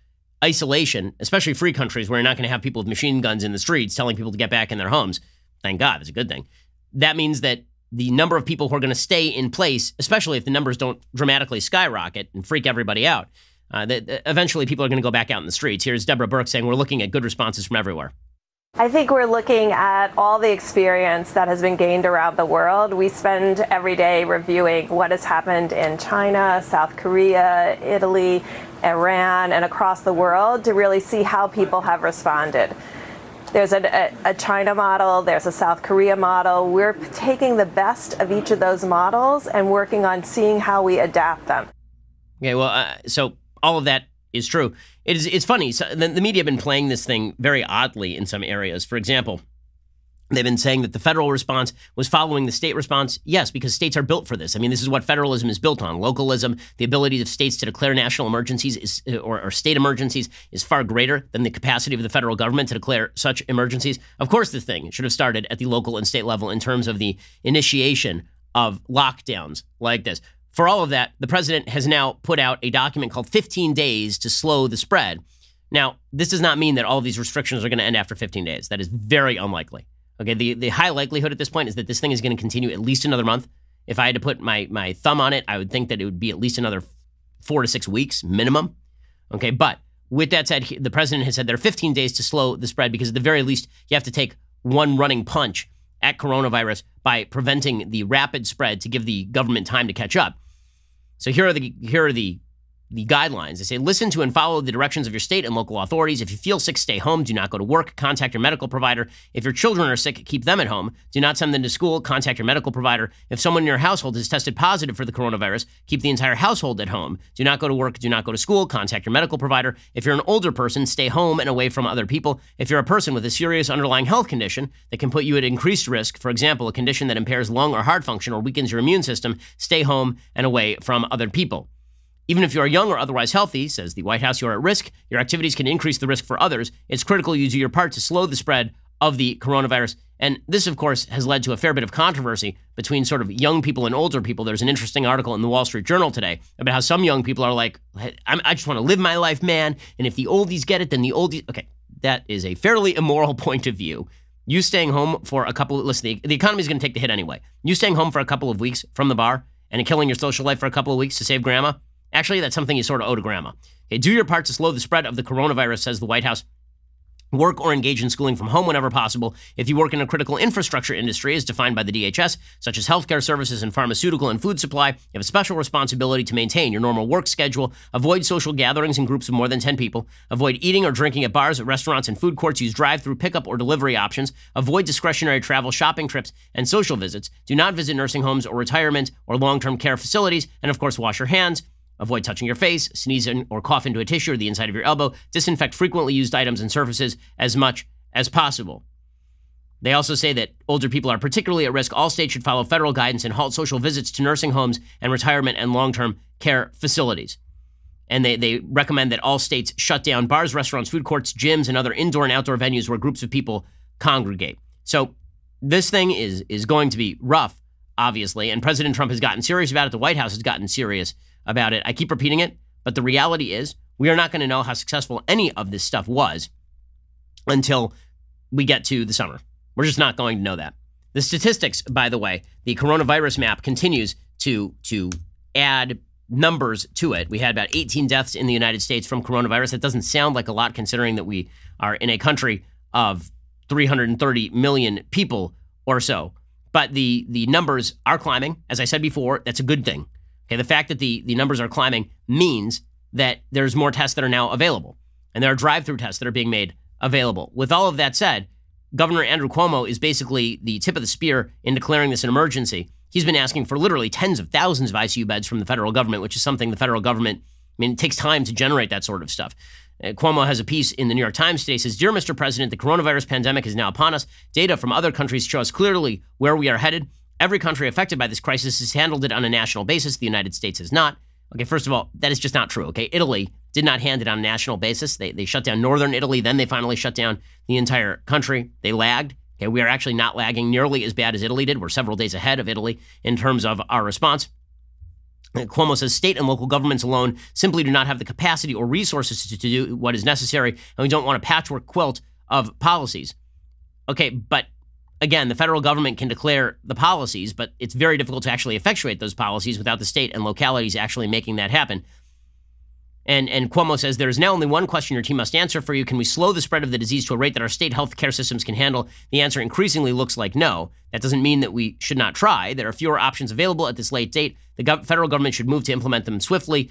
isolation, especially free countries where you're not going to have people with machine guns in the streets telling people to get back in their homes. Thank God, that's a good thing. That means that the number of people who are going to stay in place, especially if the numbers don't dramatically skyrocket and freak everybody out, that eventually people are going to go back out in the streets. Here's Deborah Birx saying we're looking at good responses from everywhere. I think we're looking at all the experience that has been gained around the world. We spend every day reviewing what has happened in China, South Korea, Italy, Iran, and across the world to really see how people have responded. There's a China model, there's a South Korea model. We're taking the best of each of those models and working on seeing how we adapt them. Okay, well, so all of that is true. It's funny. So the media have been playing this thing very oddly in some areas. For example, they've been saying that the federal response was following the state response. Yes, because states are built for this. I mean, this is what federalism is built on. Localism, the ability of states to declare national emergencies or state emergencies is far greater than the capacity of the federal government to declare such emergencies. Of course, this thing should have started at the local and state level in terms of the initiation of lockdowns like this. For all of that, the president has now put out a document called 15 Days to Slow the Spread. Now, this does not mean that all of these restrictions are going to end after 15 days. That is very unlikely. Okay, the high likelihood at this point is that this thing is going to continue at least another month. If I had to put my thumb on it, I would think that it would be at least another 4 to 6 weeks minimum. Okay, but with that said, the president has said there are 15 days to slow the spread because at the very least, you have to take one running punch at coronavirus by preventing the rapid spread to give the government time to catch up. So here are the guidelines. They say, listen to and follow the directions of your state and local authorities. If you feel sick, stay home. Do not go to work. Contact your medical provider. If your children are sick, keep them at home. Do not send them to school. Contact your medical provider. If someone in your household has tested positive for the coronavirus, keep the entire household at home. Do not go to work. Do not go to school. Contact your medical provider. If you're an older person, stay home and away from other people. If you're a person with a serious underlying health condition that can put you at increased risk, for example, a condition that impairs lung or heart function or weakens your immune system, stay home and away from other people. Even if you are young or otherwise healthy, says the White House, you are at risk. Your activities can increase the risk for others. It's critical you do your part to slow the spread of the coronavirus. And this, of course, has led to a fair bit of controversy between sort of young people and older people. There's an interesting article in the Wall Street Journal today about how some young people are like, I just want to live my life, man. And if the oldies get it, then the oldies... Okay, that is a fairly immoral point of view. You staying home for a couple... Listen, the economy is going to take the hit anyway. You staying home for a couple of weeks from the bar and killing your social life for a couple of weeks to save grandma... Actually, that's something you sort of owe to grandma. Okay, do your part to slow the spread of the coronavirus, says the White House. Work or engage in schooling from home whenever possible. If you work in a critical infrastructure industry as defined by the DHS, such as healthcare services and pharmaceutical and food supply, you have a special responsibility to maintain your normal work schedule. Avoid social gatherings in groups of more than 10 people. Avoid eating or drinking at bars, restaurants, and food courts. Use drive-through pickup or delivery options. Avoid discretionary travel, shopping trips, and social visits. Do not visit nursing homes or retirement or long-term care facilities. And of course, wash your hands. Avoid touching your face, sneeze or cough into a tissue or the inside of your elbow. Disinfect frequently used items and surfaces as much as possible. They also say that older people are particularly at risk. All states should follow federal guidance and halt social visits to nursing homes and retirement and long-term care facilities. And they recommend that all states shut down bars, restaurants, food courts, gyms, and other indoor and outdoor venues where groups of people congregate. So this thing is going to be rough, obviously, and President Trump has gotten serious about it. The White House has gotten serious about it. I keep repeating it, but the reality is we are not going to know how successful any of this stuff was until we get to the summer. We're just not going to know that. The statistics, by the way, the coronavirus map continues to add numbers to it. We had about 18 deaths in the United States from coronavirus. That doesn't sound like a lot considering that we are in a country of 330 million people or so. But the numbers are climbing. As I said before, that's a good thing. Okay, the fact that the numbers are climbing means that there's more tests that are now available, and there are drive-through tests that are being made available. With all of that said, Governor Andrew Cuomo is basically the tip of the spear in declaring this an emergency. He's been asking for literally tens of thousands of ICU beds from the federal government, which is something the federal government, it takes time to generate that sort of stuff. Cuomo has a piece in the New York Times today, says, "Dear Mr. President, the coronavirus pandemic is now upon us. Data from other countries show us clearly where we are headed. Every country affected by this crisis has handled it on a national basis. The United States has not." Okay, first of all, that is just not true. Okay, Italy did not hand it on a national basis. They shut down northern Italy, then they finally shut down the entire country. They lagged. Okay, we are actually not lagging nearly as bad as Italy did. We're several days ahead of Italy in terms of our response. Cuomo says state and local governments alone simply do not have the capacity or resources to do what is necessary, and we don't want a patchwork quilt of policies. Okay, but again, the federal government can declare the policies, but it's very difficult to actually effectuate those policies without the state and localities actually making that happen. And Cuomo says, "There is now only one question your team must answer for you. Can we slow the spread of the disease to a rate that our state health care systems can handle?" The answer increasingly looks like no. That doesn't mean that we should not try. There are fewer options available at this late date. The federal government should move to implement them swiftly.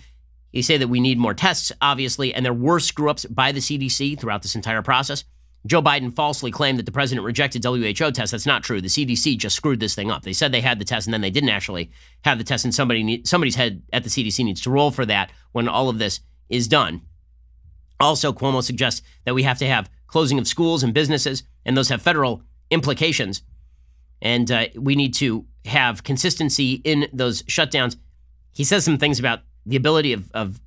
He say that we need more tests, obviously, and there were screw-ups by the CDC throughout this entire process. Joe Biden falsely claimed that the president rejected WHO tests. That's not true. The CDC just screwed this thing up. They said they had the test, and then they didn't actually have the test, and somebody's head at the CDC needs to roll for that when all of this is done. Also, Cuomo suggests that we have to have closing of schools and businesses, and those have federal implications. And we need to have consistency in those shutdowns. He says some things about the ability of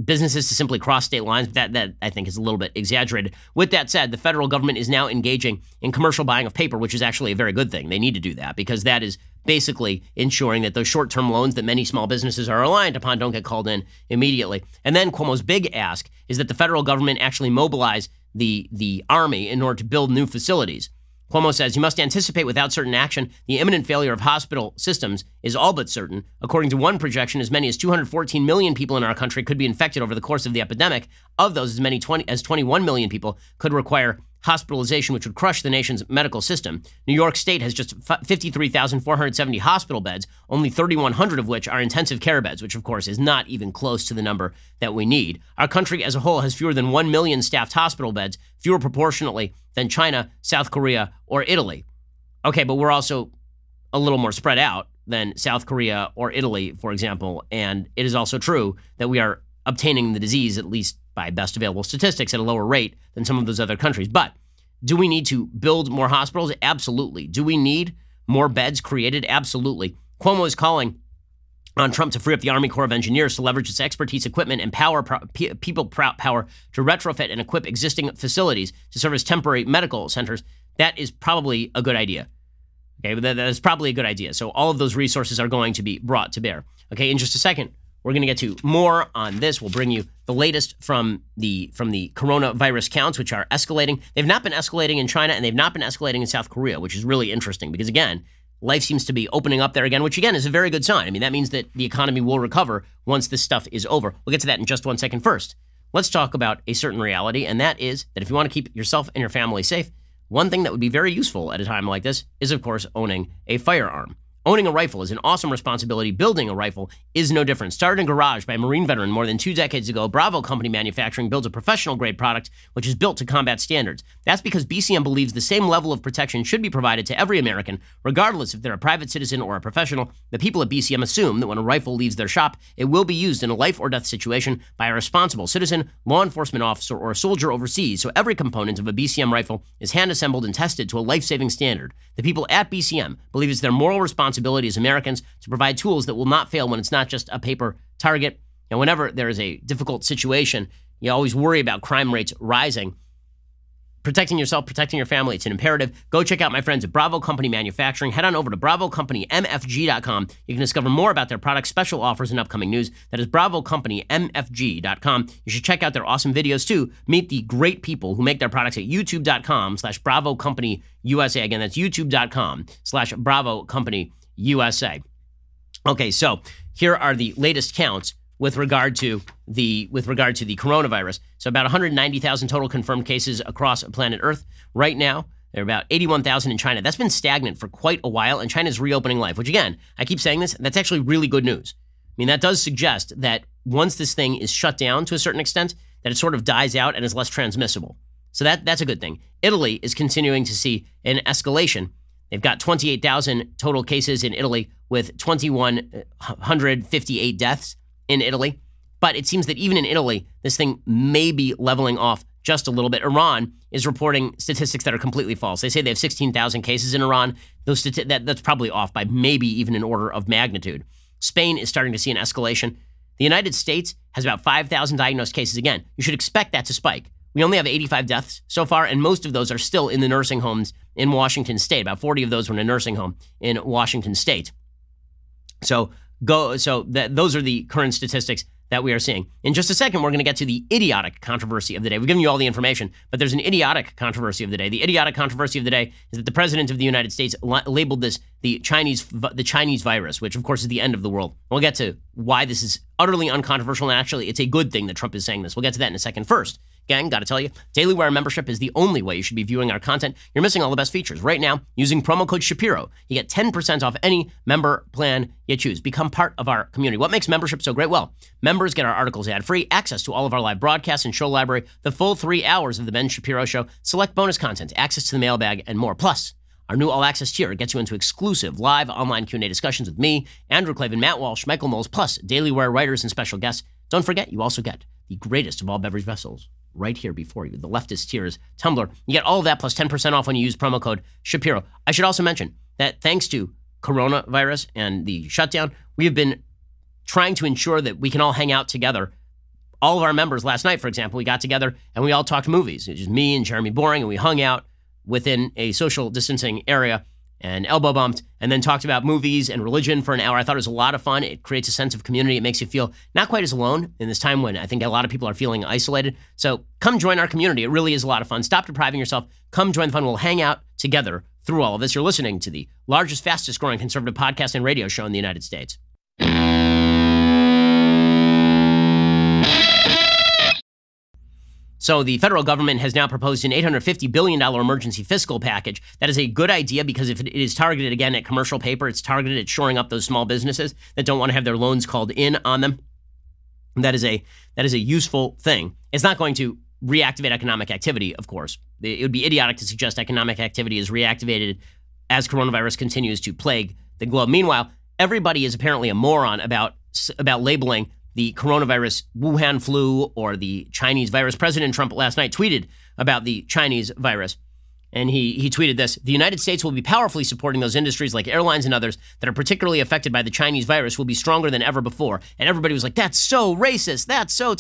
businesses to simply cross state lines, but that I think is a little bit exaggerated. With that said, the federal government is now engaging in commercial buying of paper, which is actually a very good thing. They need to do that because that is basically ensuring that those short-term loans that many small businesses are reliant upon don't get called in immediately. And then Cuomo's big ask is that the federal government actually mobilize the Army in order to build new facilities. Cuomo says, "You must anticipate without certain action the imminent failure of hospital systems is all but certain. According to one projection, as many as 214 million people in our country could be infected over the course of the epidemic. Of those, as many as 21 million people could require hospitalization, which would crush the nation's medical system. New York State has just 53,470 hospital beds, only 3,100 of which are intensive care beds, which, of course, is not even close to the number that we need. Our country as a whole has fewer than 1 million staffed hospital beds, fewer proportionately than China, South Korea, or Italy." Okay, but we're also a little more spread out than South Korea or Italy, for example, and it is also true that we are obtaining the disease, at least by best available statistics, at a lower rate than some of those other countries. But do we need to build more hospitals? Absolutely. Do we need more beds created? Absolutely. Cuomo is calling on Trump to free up the Army Corps of Engineers to leverage its expertise, equipment, and people power to retrofit and equip existing facilities to serve as temporary medical centers. That is probably a good idea. Okay, that is probably a good idea. So all of those resources are going to be brought to bear. Okay, in just a second, we're going to get to more on this. We'll bring you the latest from the coronavirus counts, which are escalating. They've not been escalating in China, and they've not been escalating in South Korea, which is really interesting because, again, life seems to be opening up there again, which, again, is a very good sign. I mean, that means that the economy will recover once this stuff is over. We'll get to that in just 1 second. First, let's talk about a certain reality, and that is that if you want to keep yourself and your family safe, one thing that would be very useful at a time like this is, of course, owning a firearm. Owning a rifle is an awesome responsibility. Building a rifle is no different. Started in a garage by a Marine veteran more than 2 decades ago, Bravo Company Manufacturing builds a professional-grade product which is built to combat standards. That's because BCM believes the same level of protection should be provided to every American, regardless if they're a private citizen or a professional. The people at BCM assume that when a rifle leaves their shop, it will be used in a life or death situation by a responsible citizen, law enforcement officer, or a soldier overseas, so every component of a BCM rifle is hand-assembled and tested to a life-saving standard. The people at BCM believe it's their moral responsibility as Americans to provide tools that will not fail when it's not just a paper target. And whenever there is a difficult situation, you always worry about crime rates rising. Protecting yourself, protecting your family, it's an imperative. Go check out my friends at Bravo Company Manufacturing. Head on over to BravoCompanyMFG.com. You can discover more about their products, special offers, and upcoming news. That is BravoCompanyMFG.com. You should check out their awesome videos, too. Meet the great people who make their products at YouTube.com/BravoCompanyUSA. Again, that's YouTube.com/BravoCompanyUSA. Okay, so here are the latest counts with regard to the coronavirus. So about 190,000 total confirmed cases across planet Earth. Right now, there are about 81,000 in China. That's been stagnant for quite a while, and China's reopening life, which, again, I keep saying this, that's actually really good news. mean, that does suggest that once this thing is shut down to a certain extent, that it sort of dies out and is less transmissible. So that's a good thing. Italy is continuing to see an escalation. They've got 28,000 total cases in Italy with 2,158 deaths in Italy. But it seems that even in Italy, this thing may be leveling off just a little bit. Iran is reporting statistics that are completely false. They say they have 16,000 cases in Iran. That's probably off by maybe even an order of magnitude. Spain is starting to see an escalation. The United States has about 5,000 diagnosed cases. Again, you should expect that to spike. We only have 85 deaths so far, and most of those are still in the nursing homes in Washington State. About 40 of those were in a nursing home in Washington State. Those are the current statistics that we are seeing. In just a second, we're going to get to the idiotic controversy of the day. We've given you all the information, but there's an idiotic controversy of the day. The idiotic controversy of the day is that the president of the United States labeled this the Chinese virus, which of course is the end of the world. We'll get to why this is utterly uncontroversial, and actually it's a good thing that Trump is saying this. We'll get to that in a second. First, gang, got to tell you, Daily Wire membership is the only way you should be viewing our content. You're missing all the best features. Right now, using promo code Shapiro, you get 10% off any member plan you choose. Become part of our community. What makes membership so great? Well, members get our articles ad-free, access to all of our live broadcasts and show library, the full 3 hours of The Ben Shapiro Show, select bonus content, access to the mailbag, and more. Plus, our new all-access tier gets you into exclusive live online Q&A discussions with me, Andrew Klavan, Matt Walsh, Michael Knowles, plus Daily Wire writers and special guests. Don't forget, you also get the greatest of all beverage vessels right here before you. The leftist tiers tumbler. You get all of that plus 10% off when you use promo code Shapiro. I should also mention that thanks to coronavirus and the shutdown, we have been trying to ensure that we can all hang out together. All of our members last night, for example, we got together and we all talked movies. It was just me and Jeremy Boring, and we hung out within a social distancing area and elbow bumped, and then talked about movies and religion for an hour. I thought it was a lot of fun. It creates a sense of community. It makes you feel not quite as alone in this time when I think a lot of people are feeling isolated. So come join our community. It really is a lot of fun. Stop depriving yourself. Come join the fun. We'll hang out together through all of this. You're listening to the largest, fastest growing conservative podcast and radio show in the United States. So the federal government has now proposed an $850 billion emergency fiscal package. That is a good idea because if it is targeted, again, at commercial paper, it's targeted at shoring up those small businesses that don't want to have their loans called in on them. That is a useful thing. It's not going to reactivate economic activity, of course. It would be idiotic to suggest economic activity is reactivated as coronavirus continues to plague the globe. Meanwhile, everybody is apparently a moron about labeling the coronavirus Wuhan flu or the Chinese virus. President Trump last night tweeted about the Chinese virus. And he tweeted this: the United States will be powerfully supporting those industries like airlines and others that are particularly affected by the Chinese virus will be stronger than ever before. And everybody was like, that's so racist.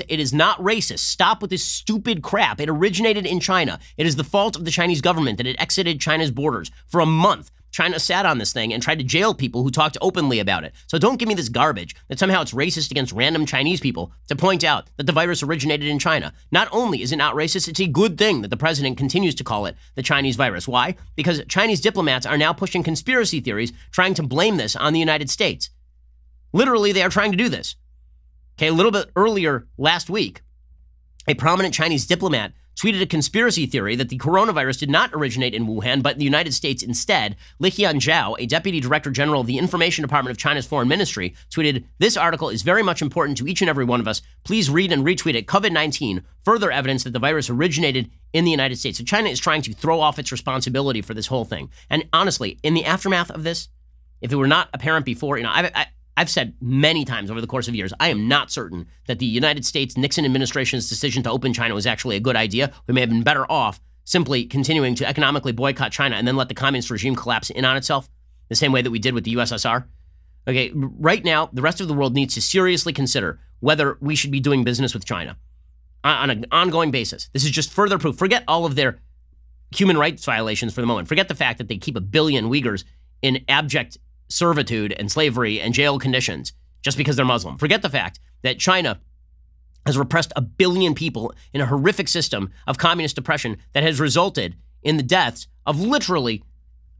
It is not racist. Stop with this stupid crap. It originated in China. It is the fault of the Chinese government that it exited China's borders for a month. China sat on this thing and tried to jail people who talked openly about it. So don't give me this garbage that somehow it's racist against random Chinese people to point out that the virus originated in China. Not only is it not racist, it's a good thing that the president continues to call it the Chinese virus. Why? Because Chinese diplomats are now pushing conspiracy theories, trying to blame this on the United States. Literally, they are trying to do this. Okay, a little bit earlier last week, a prominent Chinese diplomat tweeted a conspiracy theory that the coronavirus did not originate in Wuhan, but in the United States instead. Liqian Zhao, a deputy director general of the Information Department of China's Foreign Ministry, tweeted, "This article is very much important to each and every one of us. Please read and retweet it. COVID-19, further evidence that the virus originated in the United States." So China is trying to throw off its responsibility for this whole thing. And honestly, in the aftermath of this, if it were not apparent before, I've said many times over the course of years, I am not certain that the United States Nixon administration's decision to open China was actually a good idea. We may have been better off simply continuing to economically boycott China and then let the communist regime collapse in on itself, the same way that we did with the USSR. Okay, right now, the rest of the world needs to seriously consider whether we should be doing business with China on an ongoing basis. This is just further proof. Forget all of their human rights violations for the moment. Forget the fact that they keep 1 billion Uyghurs in abject servitude and slavery and jail conditions just because they're Muslim. Forget the fact that China has repressed 1 billion people in a horrific system of communist oppression that has resulted in the deaths of literally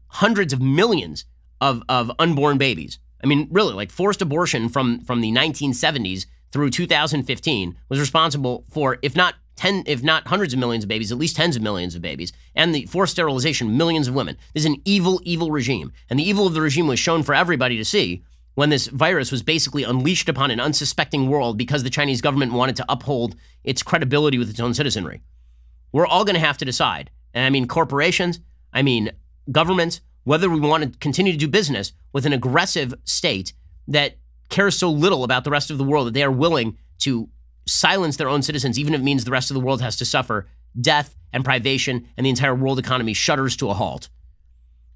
hundreds of millions of unborn babies. I mean, really, like forced abortion from the 1970s through 2015 was responsible for, if not hundreds of millions of babies, at least tens of millions of babies, and the forced sterilization of millions of women. This is an evil, evil regime. And the evil of the regime was shown for everybody to see when this virus was basically unleashed upon an unsuspecting world because the Chinese government wanted to uphold its credibility with its own citizenry. We're all going to have to decide. And I mean corporations, I mean governments, whether we want to continue to do business with an aggressive state that cares so little about the rest of the world that they are willing to silence their own citizens, even if it means the rest of the world has to suffer death and privation and the entire world economy shudders to a halt.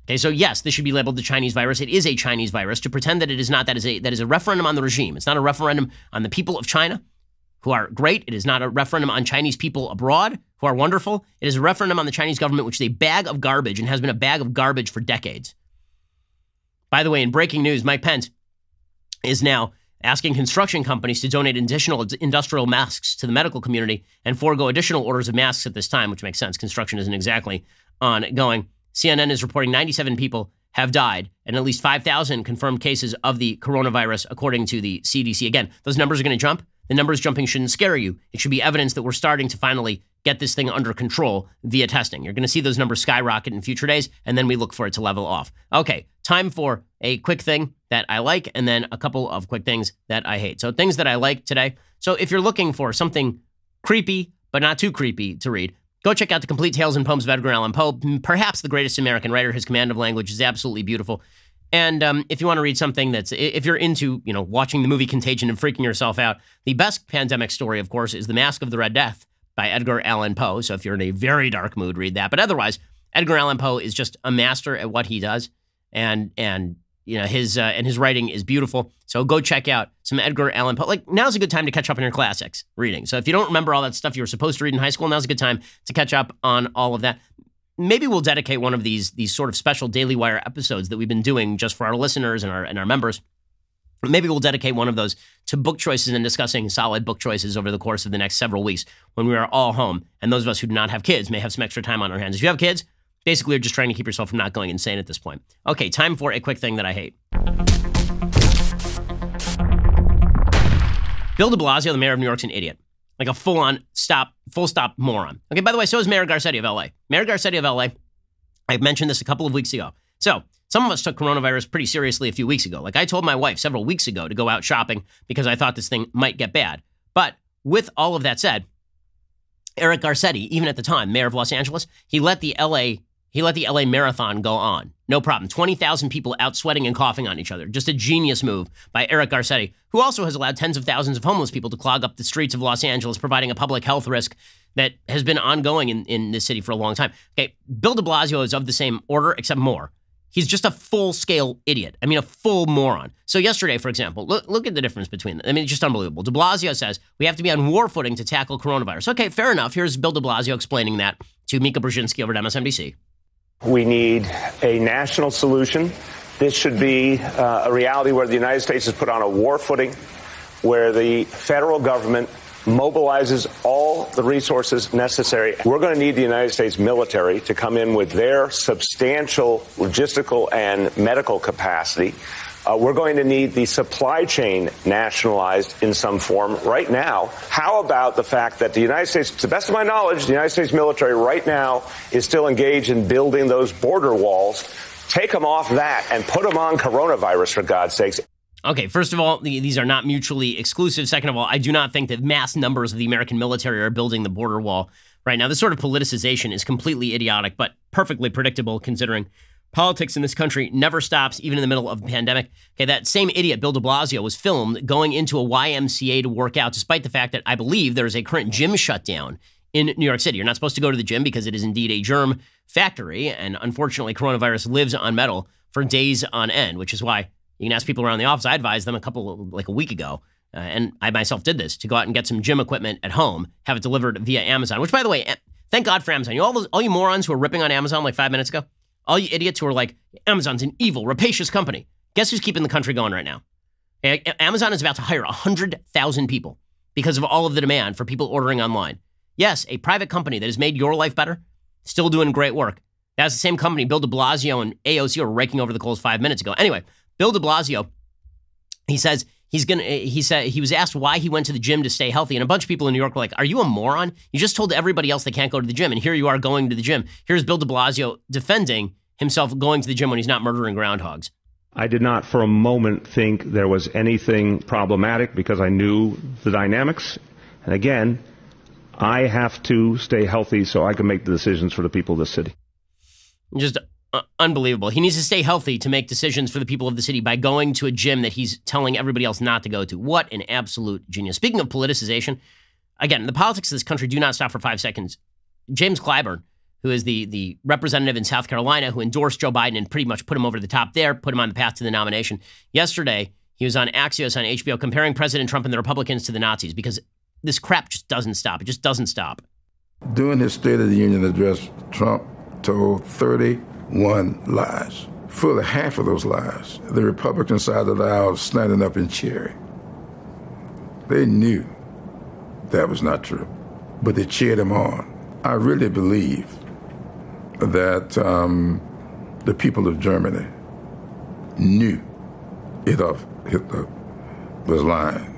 Okay, so yes, this should be labeled the Chinese virus. It is a Chinese virus. To pretend that it is not, that is a referendum on the regime. It's not a referendum on the people of China, who are great. It is not a referendum on Chinese people abroad, who are wonderful. It is a referendum on the Chinese government, which is a bag of garbage and has been a bag of garbage for decades. By the way, in breaking news, Mike Pence is now asking construction companies to donate additional industrial masks to the medical community and forego additional orders of masks at this time, which makes sense. Construction isn't exactly ongoing. CNN is reporting 97 people have died and at least 5,000 confirmed cases of the coronavirus, according to the CDC. Again, those numbers are going to jump. The numbers jumping shouldn't scare you. It should be evidence that we're starting to finally get this thing under control via testing. You're going to see those numbers skyrocket in future days, and then we look for it to level off. Okay, time for a quick thing that I like, and then a couple of quick things that I hate. So things that I like today. So if you're looking for something creepy, but not too creepy to read, go check out The Complete Tales and Poems of Edgar Allan Poe, perhaps the greatest American writer. His command of language is absolutely beautiful. And if you want to read something that's, if you're into, watching the movie Contagion and freaking yourself out, the best pandemic story, of course, is The Mask of the Red Death by Edgar Allan Poe. So if you're in a very dark mood, read that. But otherwise, Edgar Allan Poe is just a master at what he does, and his writing is beautiful. So go check out some Edgar Allan Poe. Like, now's a good time to catch up on your classics reading. So if you don't remember all that stuff you were supposed to read in high school, now's a good time to catch up on all of that. Maybe we'll dedicate one of these sort of special Daily Wire episodes that we've been doing just for our listeners and our members. Maybe we'll dedicate one of those to book choices and discussing solid book choices over the course of the next several weeks when we are all home. And those of us who do not have kids may have some extra time on our hands. If you have kids, basically you're just trying to keep yourself from not going insane at this point. Okay, time for a quick thing that I hate. Bill Deblasio, the mayor of New York's an idiot. Like a full stop moron. Okay, by the way, so is Mayor Garcetti of LA. Mayor Garcetti of LA, I mentioned this a couple of weeks ago. So some of us took coronavirus pretty seriously a few weeks ago. Like, I told my wife several weeks ago to go out shopping because I thought this thing might get bad. But with all of that said, Eric Garcetti, even at the time, mayor of Los Angeles, he let the LA marathon go on. No problem. 20,000 people out sweating and coughing on each other. Just a genius move by Eric Garcetti, who also has allowed tens of thousands of homeless people to clog up the streets of Los Angeles, providing a public health risk that has been ongoing in this city for a long time. Okay, Bill de Blasio is of the same order, except more. He's just a full-scale idiot. I mean, a full moron. So yesterday, for example, look at the difference between them. I mean, it's just unbelievable. De Blasio says we have to be on war footing to tackle coronavirus. Okay, fair enough. Here's Bill de Blasio explaining that to Mika Brzezinski over at MSNBC. We need a national solution. This should be a reality where the United States is put on a war footing, where the federal government mobilizes all the resources necessary. We're going to need the United States military to come in with their substantial logistical and medical capacity. We're going to need the supply chain nationalized in some form right now. How about the fact that the United States, to the best of my knowledge, the United States military right now is still engaged in building those border walls. Take them off that and put them on coronavirus, for God's sakes. Okay, first of all, these are not mutually exclusive. Second of all, I do not think that mass numbers of the American military are building the border wall right now. This sort of politicization is completely idiotic, but perfectly predictable considering politics in this country never stops, even in the middle of a pandemic. Okay, that same idiot, Bill de Blasio, was filmed going into a YMCA to work out, despite the fact that I believe there is a current gym shutdown in New York City. You're not supposed to go to the gym because it is indeed a germ factory, and unfortunately, coronavirus lives on metal for days on end, which is why you can ask people around the office. I advised them a week ago, and I myself did this, to go out and get some gym equipment at home, have it delivered via Amazon, which, by the way, thank God for Amazon. All you morons who were ripping on Amazon like 5 minutes ago, all you idiots who are like, Amazon's an evil, rapacious company. Guess who's keeping the country going right now? Amazon is about to hire 100,000 people because of all of the demand for people ordering online. Yes, a private company that has made your life better, still doing great work. That's the same company Bill de Blasio and AOC were raking over the coals 5 minutes ago. Anyway, Bill de Blasio, he says he was asked why he went to the gym to stay healthy, and a bunch of people in New York were like, are you a moron? You just told everybody else they can't go to the gym, and here you are going to the gym. Here's Bill de Blasio defending himself going to the gym when he's not murdering groundhogs. I did not for a moment think there was anything problematic because I knew the dynamics. And again, I have to stay healthy so I can make the decisions for the people of the city. Just unbelievable. He needs to stay healthy to make decisions for the people of the city by going to a gym that he's telling everybody else not to go to. What an absolute genius. Speaking of politicization, again, the politics of this country do not stop for 5 seconds. James Clyburn, who is the representative in South Carolina who endorsed Joe Biden and pretty much put him over the top there, put him on the path to the nomination. Yesterday, he was on Axios on HBO comparing President Trump and the Republicans to the Nazis because this crap just doesn't stop. It just doesn't stop. During his State of the Union address, Trump told 31 lies. Fully half of those lies, the Republican side of the aisle was standing up and cheering. They knew that was not true, but they cheered him on. I really believe that the people of Germany knew Hitler was lying,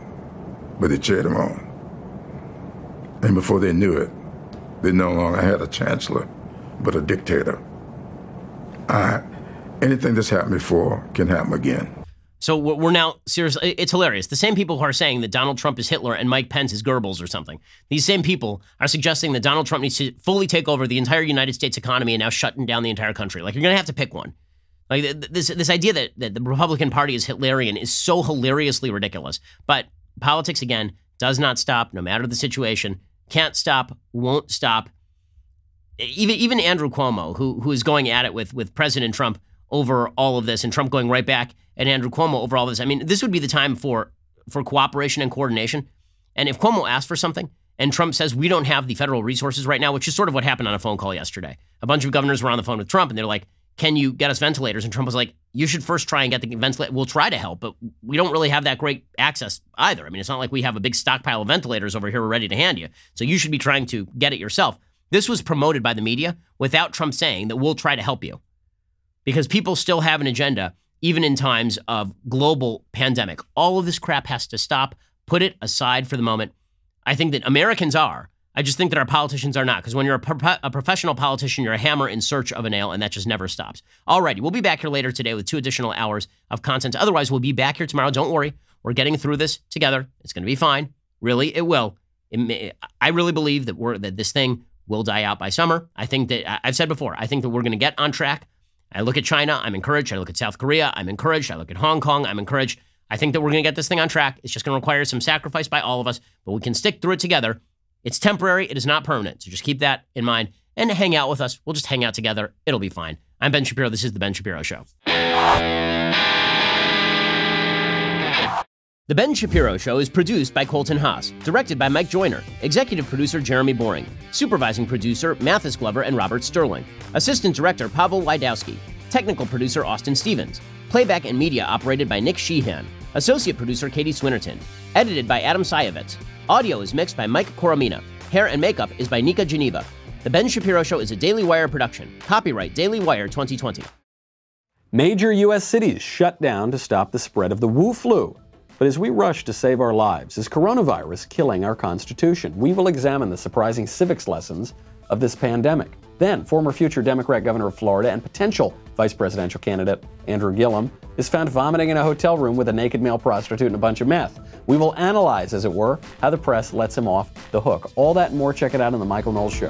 but they cheered him on. And before they knew it, they no longer had a chancellor, but a dictator. Anything that's happened before can happen again. So we're now, seriously, it's hilarious. The same people who are saying that Donald Trump is Hitler and Mike Pence is Goebbels or something, these same people are suggesting that Donald Trump needs to fully take over the entire United States economy and now shutting down the entire country. Like, you're going to have to pick one. Like, this idea that the Republican Party is Hitlerian is so hilariously ridiculous. But politics, again, does not stop, no matter the situation. Can't stop, won't stop. Even Andrew Cuomo, who is going at it with President Trump over all of this, and Trump going right back at Andrew Cuomo over all this. I mean, this would be the time for cooperation and coordination. And if Cuomo asks for something and Trump says we don't have the federal resources right now, which is sort of what happened on a phone call yesterday. A bunch of governors were on the phone with Trump and they're like, can you get us ventilators? And Trump was like, you should first try and get the ventilator. We'll try to help, but we don't really have that great access either. I mean, it's not like we have a big stockpile of ventilators over here we're ready to hand you. So you should be trying to get it yourself. This was promoted by the media without Trump saying that we'll try to help you. Because people still have an agenda, even in times of global pandemic. All of this crap has to stop. Put it aside for the moment. I think that Americans are. I just think that our politicians are not. Because when you're a professional politician, you're a hammer in search of a nail, and that just never stops. Alrighty, we'll be back here later today with 2 additional hours of content. Otherwise, we'll be back here tomorrow. Don't worry. We're getting through this together. It's going to be fine. Really, it will. I really believe that this thing will die out by summer. I think that, I've said before, I think that we're going to get on track. I look at China, I'm encouraged. I look at South Korea, I'm encouraged. I look at Hong Kong, I'm encouraged. I think that we're going to get this thing on track. It's just going to require some sacrifice by all of us, but we can stick through it together. It's temporary. It is not permanent. So just keep that in mind and hang out with us. We'll just hang out together. It'll be fine. I'm Ben Shapiro. This is The Ben Shapiro Show. The Ben Shapiro Show is produced by Colton Haas, directed by Mike Joyner, executive producer Jeremy Boring, supervising producer Mathis Glover and Robert Sterling, assistant director Pavel Wydowski, technical producer Austin Stevens, playback and media operated by Nick Sheehan, associate producer Katie Swinnerton, edited by Adam Sayevitz. Audio is mixed by Mike Coromina. Hair and makeup is by Nika Geneva. The Ben Shapiro Show is a Daily Wire production. Copyright Daily Wire 2020. Major U.S. cities shut down to stop the spread of the Wu flu. But as we rush to save our lives, is coronavirus killing our Constitution? We will examine the surprising civics lessons of this pandemic. Then, former future Democrat governor of Florida and potential vice presidential candidate Andrew Gillum is found vomiting in a hotel room with a naked male prostitute and a bunch of meth. We will analyze, as it were, how the press lets him off the hook. All that and more, check it out on The Michael Knowles Show.